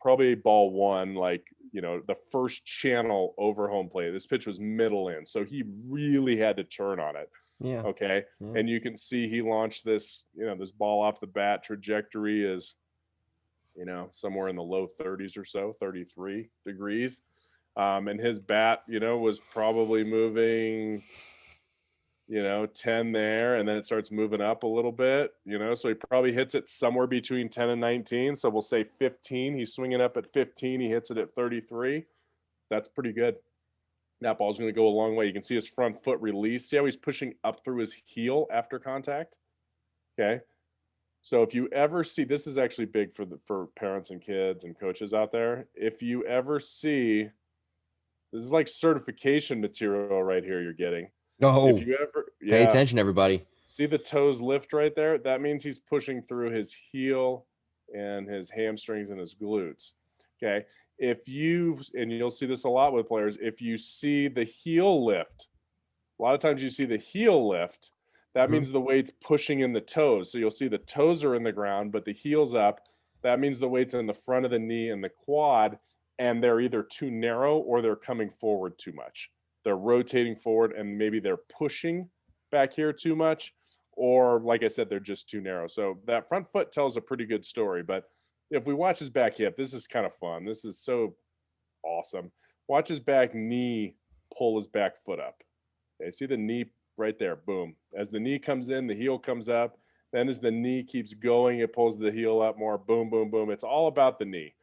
probably ball 1, like, the first channel over home plate. This pitch was middle in. So he really had to turn on it. Yeah. Okay. Yeah. And you can see he launched this, this ball off the bat. Trajectory is, somewhere in the low 30s or so, 33 degrees. And his bat, was probably moving, 10 there, and then it starts moving up a little bit, so he probably hits it somewhere between 10 and 19. So we'll say 15. He's swinging up at 15. He hits it at 33. That's pretty good. That ball's going to go a long way. You can see his front foot release. See how he's pushing up through his heel after contact? Okay. So if you ever see, this is actually big for parents and kids and coaches out there. If you ever see, this is like certification material right here you're getting. Oh, If you ever, pay yeah, attention, everybody. see the toes lift right there? That means he's pushing through his heel and his hamstrings and his glutes. Okay. If you, and you'll see this a lot with players, if you see the heel lift, a lot of times you see the heel lift, that means the weight's pushing in the toes. So you'll see the toes are in the ground, but the heel's up. That means the weight's in the front of the knee and the quad, and they're either too narrow or they're coming forward too much. They're rotating forward and maybe they're pushing back here too much, or like I said, they're just too narrow. So that front foot tells a pretty good story. But if we watch his back hip, this is kind of fun. This is so awesome. Watch his back knee pull his back foot up. Okay, see the knee right there, boom. As the knee comes in, the heel comes up. Then as the knee keeps going, it pulls the heel up more, boom, boom, boom. It's all about the knee.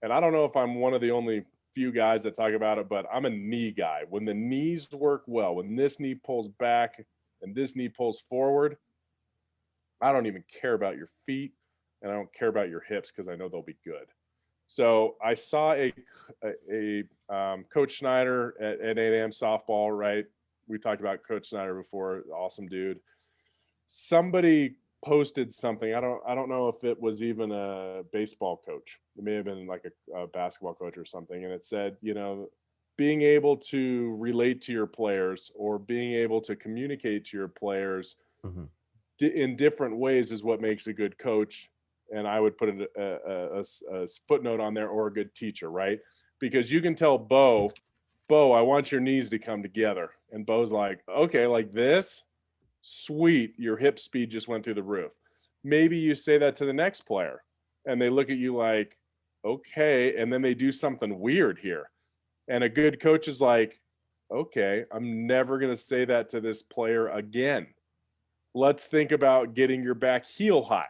And I don't know if I'm one of the only few guys that talk about it, but I'm a knee guy. When the knees work well, when this knee pulls back and this knee pulls forward, I don't even care about your feet and I don't care about your hips because I know they'll be good. So I saw a Coach Schneider at 8 a.m. softball, right? We talked about Coach Snyder before, awesome dude. Somebody posted something. I don't know if it was even a baseball coach. It may have been like a basketball coach or something. And it said, being able to relate to your players or being able to communicate to your players in different ways is what makes a good coach. And I would put a footnote on there, or a good teacher, right? Because you can tell Bo, I want your knees to come together. And Bo's like, okay, like this? Sweet, your hip speed just went through the roof. Maybe you say that to the next player and they look at you like, okay, and then they do something weird here. And a good coach is like, okay, I'm never going to say that to this player again. Let's think about getting your back heel high.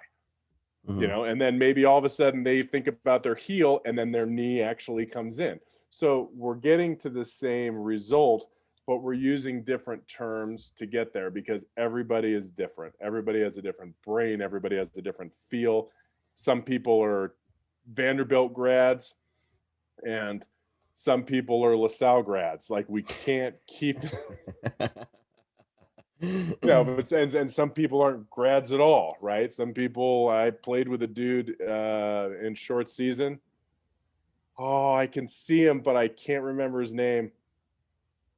And then maybe all of a sudden they think about their heel and then their knee actually comes in. So we're getting to the same result, but we're using different terms to get there because everybody is different. Everybody has a different brain. Everybody has a different feel. Some people are Vanderbilt grads and some people are LaSalle grads. Like we can't keep and some people aren't grads at all, right? Some people, I played with a dude in short season. Oh, I can see him, but I can't remember his name.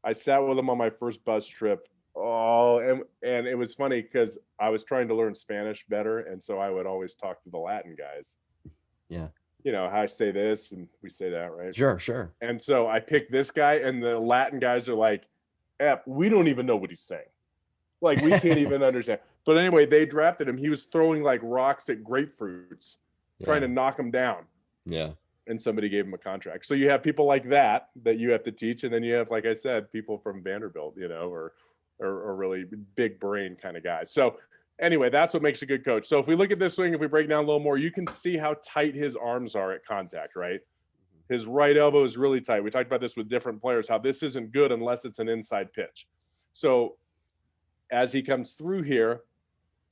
I sat with him on my first bus trip. Oh, and it was funny because I was trying to learn Spanish better, and so I would always talk to the Latin guys. Yeah. How I say this and we say that, right? Sure. And so I picked this guy, and the Latin guys are like, we don't even know what he's saying. Like, we can't even understand. But anyway, they drafted him. He was throwing like rocks at grapefruits, trying to knock them down. Yeah. And somebody gave him a contract. So you have people like that you have to teach. And then you have, like I said, people from Vanderbilt, or really big brain kind of guys. So anyway, that's what makes a good coach. So if we look at this swing, if we break down a little more, you can see how tight his arms are at contact, right? His right elbow is really tight. We talked about this with different players, how this isn't good unless it's an inside pitch. So as he comes through here,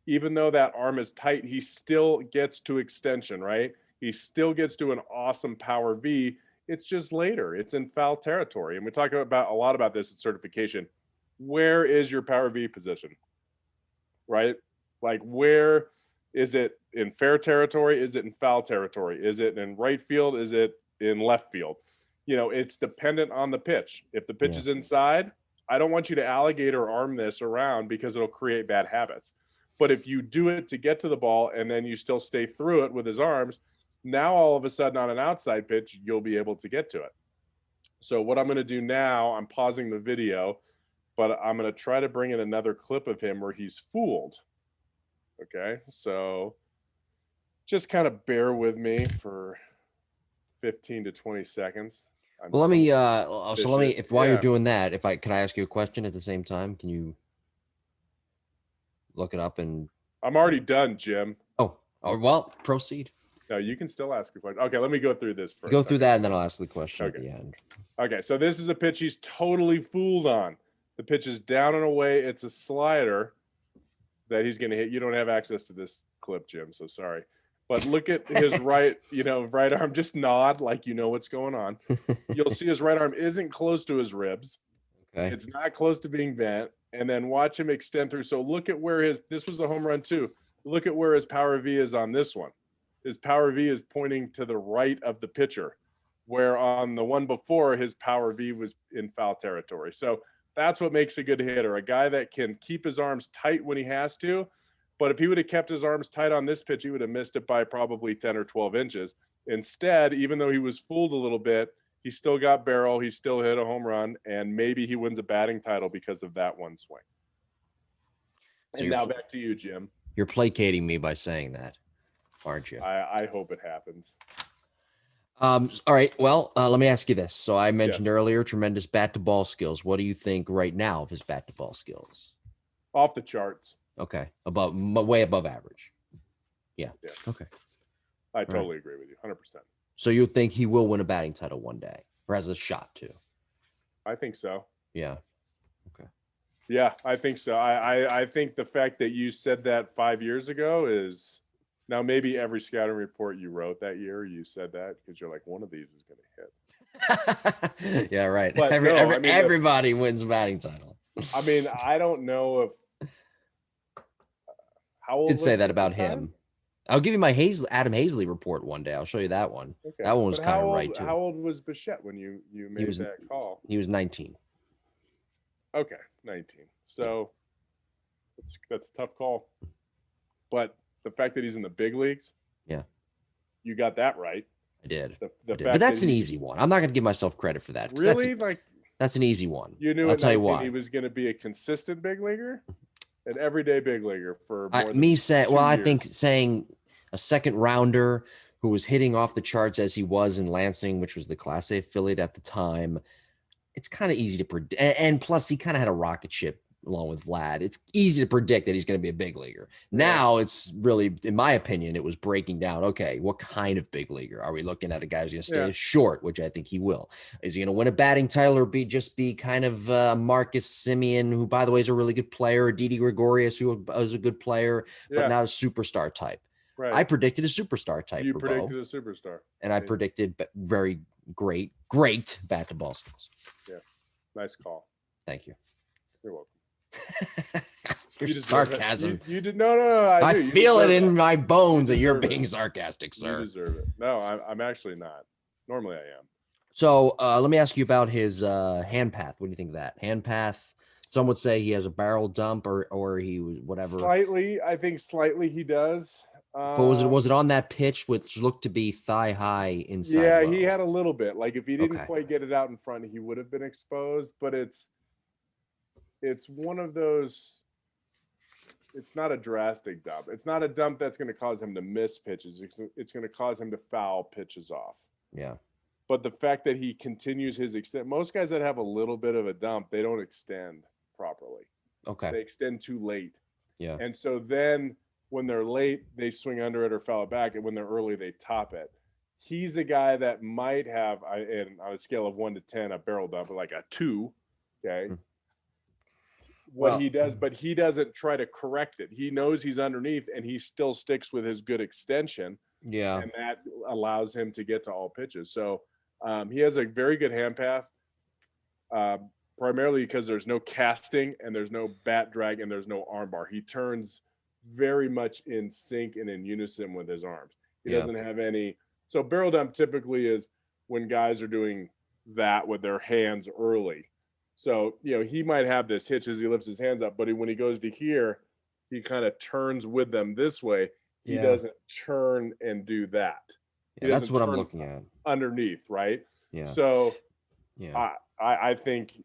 even though that arm is tight, he still gets to extension, right? He still gets to an awesome power V. It's just later. It's in foul territory. And we talk about a lot about this in certification. Where is your power V position, right? Like, where is it in fair territory? Is it in foul territory? Is it in right field? Is it in left field? It's dependent on the pitch. If the pitch is inside, I don't want you to alligator arm this around because it'll create bad habits. But if you do it to get to the ball and then you still stay through it with his arms, now all of a sudden on an outside pitch, you'll be able to get to it. So what I'm going to do now, I'm pausing the video, but I'm going to try to bring in another clip of him where he's fooled. Okay, so just kind of bear with me for 15 to 20 seconds. Well, let me, while you're doing that, can I ask you a question at the same time? Can you look it up? And I'm already done, Jim. Oh, well, proceed. No, you can still ask a question. Okay, let me go through this first. Go through that, and then I'll ask the question at the end. Okay, so this is a pitch he's totally fooled on. The pitch is down and away. It's a slider that he's going to hit. You don't have access to this clip, Jim, so sorry. But look at his right arm. Just nod like you know what's going on. You'll see his right arm isn't close to his ribs. Okay. It's not close to being bent. and then watch him extend through. So look at where this was a home run too. Look at where his power V is on this one. His power V is pointing to the right of the pitcher, where on the one before his power V was in foul territory. So that's what makes a good hitter, a guy that can keep his arms tight when he has to. But if he would have kept his arms tight on this pitch, he would have missed it by probably 10 or 12 inches. Instead, even though he was fooled a little bit, he still got barrel. He still hit a home run, and maybe he wins a batting title because of that one swing. And now back to you, Jim. You're placating me by saying that, aren't you? I hope it happens. All right. Well, let me ask you this. So I mentioned Yes. earlier, tremendous bat to ball skills. What do you think right now of his bat to ball skills? Off the charts. Okay. Way above average. Yeah. Okay. I totally agree with you. 100%. So you think he will win a batting title one day, or has a shot to? I think so. Yeah. Okay. Yeah, I think so. I think the fact that you said that 5 years ago is now maybe every scouting report you wrote that year, you said that because you're like, one of these is going to hit. Yeah, right. But Everybody wins a batting title. I mean, I don't know if how old Did was say he that at the about time? him. I'll give you my Adam Hazley report one day. I'll show you that one. Okay. That one was But kind how of old, right too. How old was Bichette when you made was- that call? He was 19. Okay, 19. So that's a tough call. But the fact that he's in the big leagues, Yeah. you got that right. I did. The I did. fact But that's that an he's- easy one. I'm not going to give myself credit for that. 'Cause Really? Like that's an easy one. you knew I'll at tell you 19 why. he was going to be a consistent big leaguer, an everyday big leaguer for more than Me saying, 2 well, I years. think saying a second rounder who was hitting off the charts as he was in Lansing, which was the Class A affiliate at the time, it's kind of easy to predict. And plus, he kind of had a rocket ship along with Vlad. It's easy to predict that he's going to be a big leaguer. Now it's really, in my opinion, it was breaking down. Okay, what kind of big leaguer are we looking at? A guy who's going to stay short, which I think he will. Is he going to win a batting title or just be kind of Marcus Simeon, who, by the way, is a really good player, or Didi Gregorius, who is a good player, but not a superstar type. Right. I predicted a superstar type. You for predicted Bo, a superstar, and I predicted very great bat to ball skills. Yeah, nice call. Thank you. You're welcome. Your You deserve it. sarcasm. You did no. I do. You feel it deserve in my bones that you're deserve it. being sarcastic, sir. You deserve it. No, I'm actually not. Normally I am. So let me ask you about his hand path. What do you think of that? Hand path. Some would say he has a barrel dump or he was whatever. Slightly, I think slightly he does. But was it on that pitch which looked to be thigh high inside? Yeah, low? he had a little bit. Like if he didn't Okay. quite get it out in front, he would have been exposed. But it's one of those. It's not a drastic dump. It's not a dump that's going to cause him to miss pitches. It's going to cause him to foul pitches off. Yeah. But the fact that he continues his extent, most guys that have a little bit of a dump, they don't extend properly. Okay. They extend too late. Yeah. And so then when they're late, they swing under it or foul it back. And when they're early, they top it. He's a guy that might have, on a scale of 1 to 10, a barrel dump, like a 2. Okay. He does, but he doesn't try to correct it. He knows he's underneath and he still sticks with his good extension. Yeah. And that allows him to get to all pitches. So he has a very good hand path, primarily because there's no casting and there's no bat drag and there's no arm bar. He turns very much in sync and in unison with his arms. He doesn't have any. So barrel dump typically is when guys are doing that with their hands early. So, he might have this hitch as he lifts his hands up, but when he goes to here, he kind of turns with them this way. He doesn't turn and do that. Yeah, that's what I'm looking at. Underneath, right? Yeah. So, yeah, I think,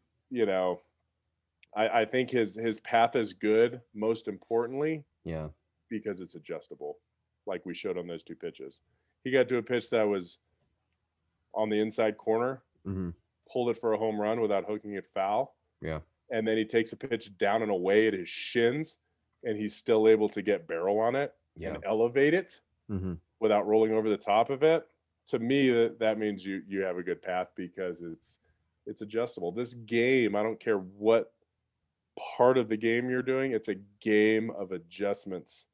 I think his path is good, most importantly. Yeah. Because it's adjustable, like we showed on those 2 pitches. He got to a pitch that was on the inside corner. Mm-hmm. Pulled it for a home run without hooking it foul. Yeah. And then he takes a pitch down and away at his shins, and he's still able to get barrel on it and elevate it without rolling over the top of it. To me, that means you have a good path because it's adjustable. This game, I don't care what part of the game you're doing, it's a game of adjustments.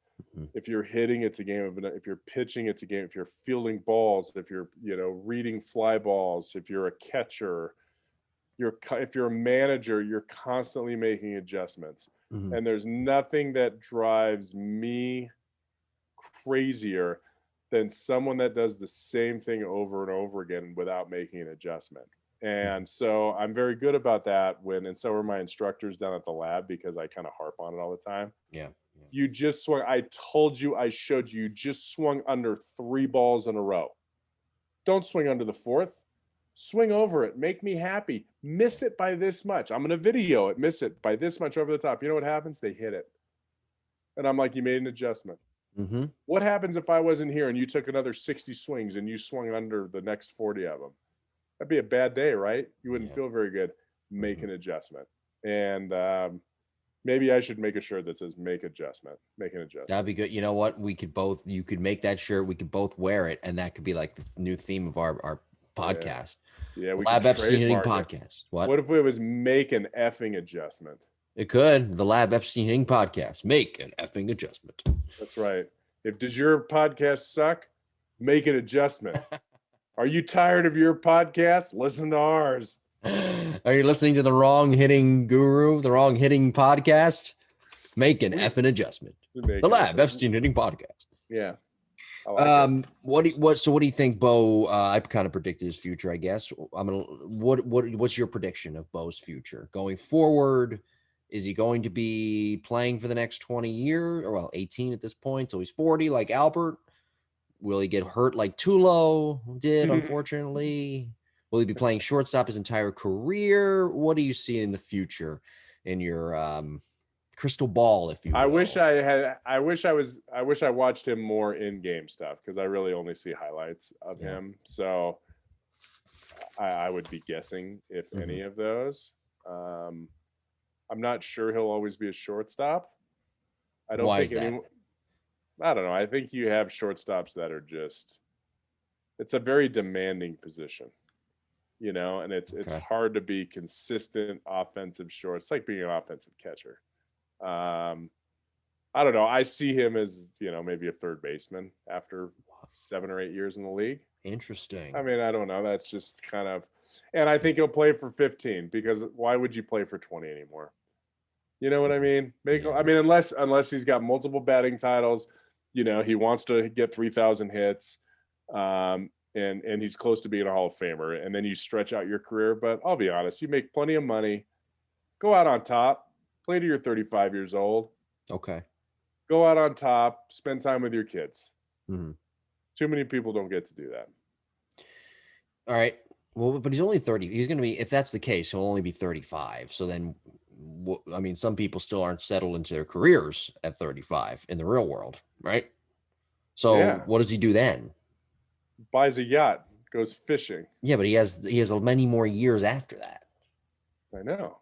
If you're hitting, it's a game of, if you're pitching, it's a game. If you're fielding balls, if you're, reading fly balls, if you're a catcher, if you're a manager, you're constantly making adjustments. Mhm. And there's nothing that drives me crazier than someone that does the same thing over and over again without making an adjustment. And so I'm very good about that and so are my instructors down at the lab, because I kind of harp on it all the time. Yeah. You just swung. I told you, I showed you, you just swung under 3 balls in a row. Don't swing under the 4th. Swing over it. Make me happy. Miss it by this much. I'm going to video it. Miss it by this much over the top. You know what happens? They hit it. And I'm like, you made an adjustment. Mm-hmm. What happens if I wasn't here and you took another 60 swings and you swung under the next 40 of them? That'd be a bad day, right? You wouldn't feel very good. Make an adjustment. And maybe I should make a shirt that says make an adjustment. That'd be good. You know what? You could make that shirt. We could both wear it. And that could be like the new theme of our podcast. Yeah, we Lab could Epstein hitting trademark podcast. it. What if it was make an effing adjustment? It could. The Lab Epstein hitting podcast. Make an effing adjustment. That's right. Does your podcast suck? Make an adjustment. Are you tired of your podcast? Listen to ours. Are you listening to the wrong hitting guru, the wrong hitting podcast? Make an effing adjustment. The Lab Epstein hitting podcast. Yeah. I like it. What do you think, Bo? I kind of predicted his future, I guess. What's your prediction of Bo's future going forward? Is he going to be playing for the next 20 years, or 18 at this point, so he's 40 like Albert? Will he get hurt like Tulo did, unfortunately? Will he be playing shortstop his entire career? What do you see in the future in your crystal ball, if you will? I wish I watched him more in-game stuff, because I really only see highlights of him. So I would be guessing if any of those. I'm not sure he'll always be a shortstop. I don't think anyone. I don't know. I think you have shortstops that are it's a very demanding position, and it's hard to be consistent offensive short. It's like being an offensive catcher. I don't know. I see him as, maybe a third baseman after 7 or 8 years in the league. Interesting. I mean, I don't know. That's just kind of, and I think he'll play for 15, because why would you play for 20 anymore? You know what I mean? Unless he's got multiple batting titles, he wants to get 3,000 hits, and he's close to being a Hall of Famer, and then you stretch out your career. But I'll be honest, you make plenty of money, go out on top, play till you're 35 years old. Okay. Go out on top, spend time with your kids. Mm-hmm. Too many people don't get to do that. All right. Well, but he's only 30. He's going to be, if that's the case, he'll only be 35. So then, some people still aren't settled into their careers at 35 in the real world, right? So what does he do then? Buys a yacht, goes fishing. Yeah, but he has many more years after that. I know.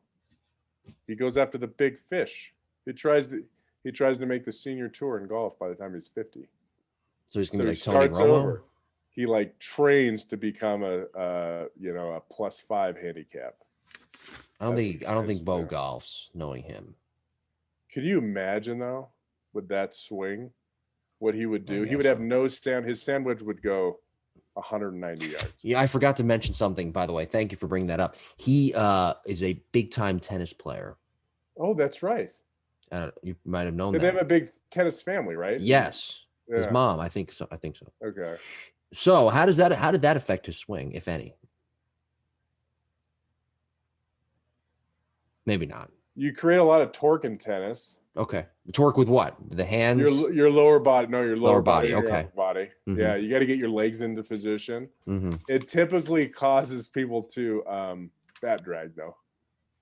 He goes after the big fish. He tries to make the senior tour in golf by the time he's 50. So he's gonna be like Tony Romo. He trains to become a +5 handicap. I don't think Bo golfs, knowing him. Could you imagine though, with that swing, what he would do? He would have no stand. His sandwich would go 190 yards. Yeah, I forgot to mention something, by the way. Thank you for bringing that up. He is a big-time tennis player. Oh, that's right. You might have known that. They have a big tennis family, right? Yes. Yeah. His mom, I think so. Okay. So how did that affect his swing, if any? Maybe not. You create a lot of torque in tennis. Okay. Torque with what? The hands? Your lower body. No, your lower body. Okay. Your upper body. Mm-hmm. Yeah, you got to get your legs into position. Mm-hmm. It typically causes people to bat drag, though.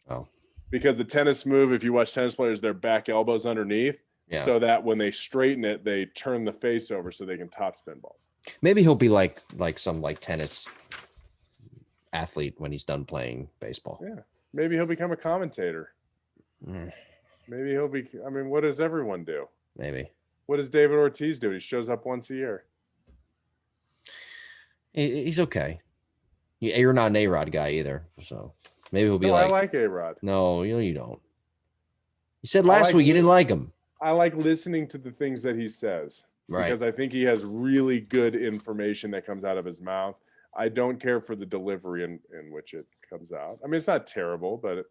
Oh. Because the tennis move, if you watch tennis players, their back elbows underneath, so that when they straighten it, they turn the face over so they can top spin balls. Maybe he'll be like some tennis athlete when he's done playing baseball. Yeah. Maybe he'll become a commentator. Maybe he'll be. I mean, what does everyone do? Maybe. What does David Ortiz do? He shows up once a year. He's okay. You're not an A-Rod guy either, so maybe he'll be I like A-Rod. No, you don't. You said last week you didn't like him. I like listening to the things that he says. Right. Because I think he has really good information that comes out of his mouth. I don't care for the delivery in which it comes out. I mean, it's not terrible, but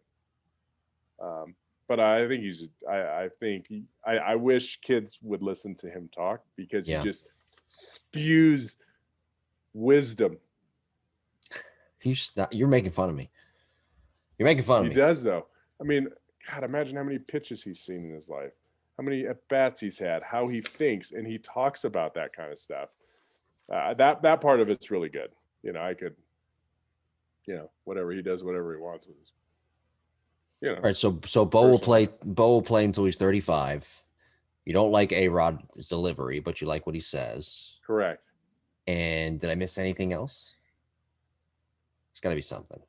I think he's. I wish kids would listen to him talk because he just spews wisdom. You're making fun of me. You're making fun of me. He does, though. I mean, God, imagine how many pitches he's seen in his life, how many at-bats he's had, how he thinks, and he talks about that kind of stuff. That part of it's really good. You know, I could, whatever he does, whatever he wants with his, All right, so Bo will play. Bo will play until he's 35. You don't like A-Rod's delivery, but you like what he says. Correct. And did I miss anything else? There's got to be something.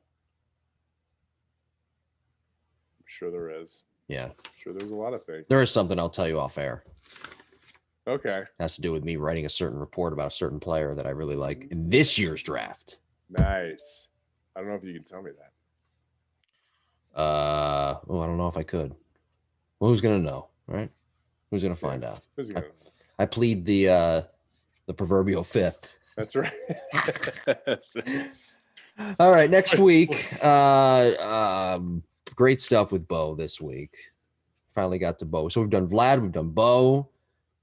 I'm sure there is. Yeah. I'm sure there's a lot of things. There is something I'll tell you off air. Okay. It has to do with me writing a certain report about a certain player that I really like in this year's draft. Nice. I don't know if you can tell me that. I don't know if I could. Well, who's gonna know, right? Who's gonna find out? Who's gonna know? I plead the proverbial fifth. That's right. That's right. All right, next week. Great stuff with Bo this week. Finally got to Bo. So we've done Vlad, we've done Bo.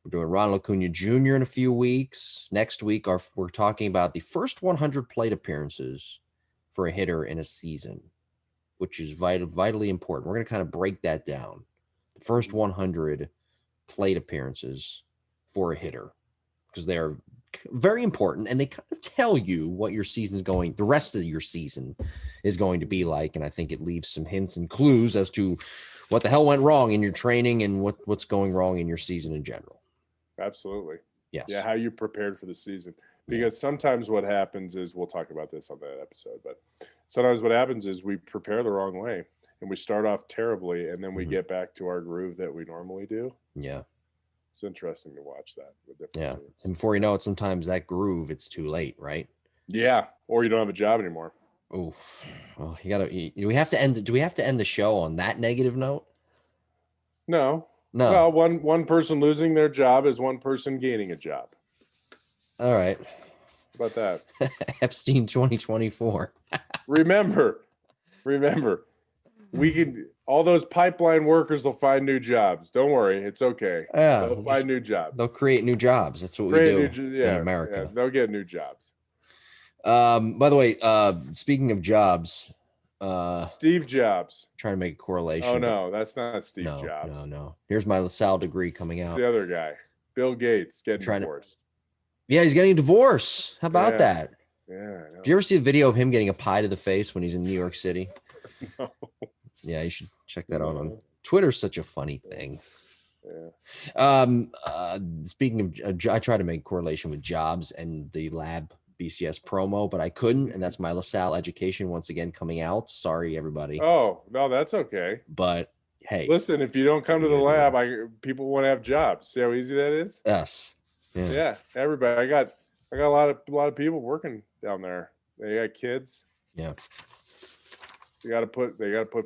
We're doing Ronald Acuna Jr. in a few weeks. Next week, we're talking about the first 100 plate appearances for a hitter in a season, which is vitally important. We're going to kind of break that down. The first 100 plate appearances for a hitter, because they are very important, and they kind of tell you what your season's going, the rest of your season is going to be like. And I think it leaves some hints and clues as to what the hell went wrong in your training and what's going wrong in your season in general. Absolutely. Yes. Yeah, how you prepared for the season. Because sometimes what happens is, we'll talk about this on that episode, but sometimes what happens is we prepare the wrong way and we start off terribly, and then we get back to our groove that we normally do. Yeah. It's interesting to watch that with different teams. And before you know it, sometimes that groove, it's too late, right? Yeah. Or you don't have a job anymore. Oof. Well, do we have to end the show on that negative note? No. No. Well, one person losing their job is one person gaining a job. All right. How about that? Epstein 2024. Remember, we can. All those pipeline workers will find new jobs. Don't worry, it's okay. Yeah, they'll find new jobs. They'll create new jobs. That's what we do in America. Yeah, they'll get new jobs. By the way, speaking of jobs, Steve Jobs. Trying to make a correlation. Oh no, that's not Steve Jobs. No. Here's my LaSalle degree coming out. It's the other guy, Bill Gates, getting divorced. Yeah, he's getting a divorce. How about that? Yeah. Did you ever see a video of him getting a pie to the face when he's in New York City? No. Yeah, you should check that out on Twitter's such a funny thing. Yeah. Speaking of, I tried to make a correlation with jobs and the lab BCS promo, but I couldn't, and that's my LaSalle education once again coming out. Sorry, everybody. Oh no, that's okay. But hey, listen, if you don't come to the lab, people want to have jobs. See how easy that is? Yes. Yeah. Everybody. I got a lot of people working down there. They got kids. Yeah. They got to put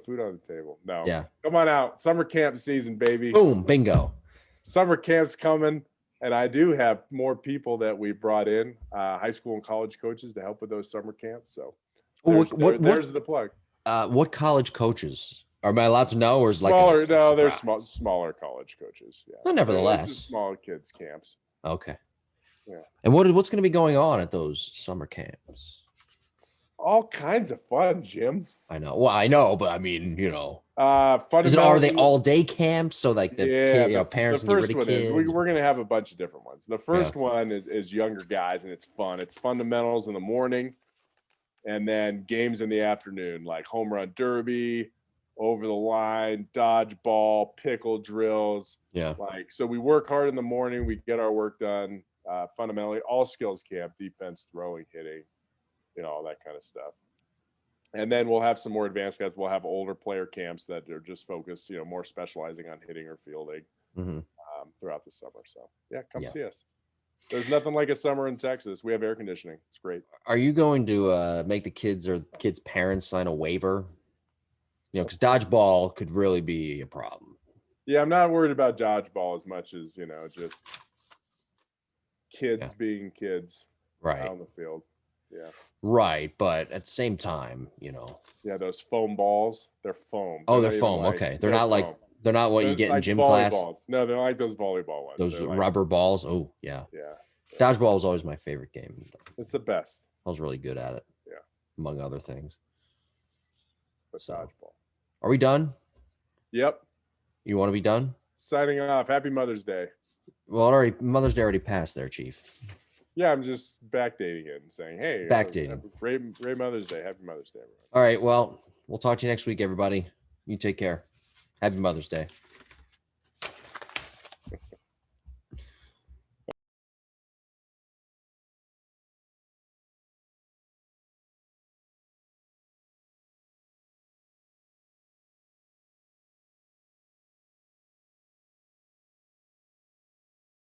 food on the table. No. Yeah. Come on out. Summer camp season, baby. Boom. Bingo. Summer camp's coming. And I do have more people that we brought in, high school and college coaches, to help with those summer camps. So there's the plug. What college coaches? Am I allowed to know, or is smaller? Like no, they're smaller college coaches. Yeah. Well, nevertheless, smaller kids camps. Okay. Yeah. And what's going to be going on at those summer camps? All kinds of fun, Jim. I know. Well, I know, but I mean, are they all day camps? So like the parents. The first one is we're going to have a bunch of different ones. The first one is younger guys, and it's fun. It's fundamentals in the morning, and then games in the afternoon, like home run derby, over the line, dodgeball, pickle drills. Yeah. So we work hard in the morning. We get our work done. Fundamentally, all skills camp, defense, throwing, hitting, all that kind of stuff. And then we'll have some more advanced guys. We'll have older player camps that are just focused, more specializing on hitting or fielding throughout the summer. So, come see us. There's nothing like a summer in Texas. We have air conditioning. It's great. Are you going to make the kids or kids' parents sign a waiver? Because dodgeball could really be a problem. Yeah, I'm not worried about dodgeball as much as, just kids being kids right on the field. Yeah. Right, but at the same time, Yeah, those foam balls, they're foam. Oh, they're not even foam. like, Okay, they're not like foam. they're not what you They're get in like gym class. volleyballs. No, they're like those volleyball ones. Those They're like, rubber balls. Oh yeah, yeah, dodgeball was always my favorite game. it's the best. I was really good at it. Yeah. Among other things. But So, dodgeball. are we done? Yep. You want to be done? Signing off. Happy Mother's Day. Well, Mother's Day already passed there, Chief. Yeah, I'm just backdating it and saying, hey, Backdating. Great Mother's Day. Happy Mother's Day, everyone. All right. Well, we'll talk to you next week, everybody. You take care. Happy Mother's Day.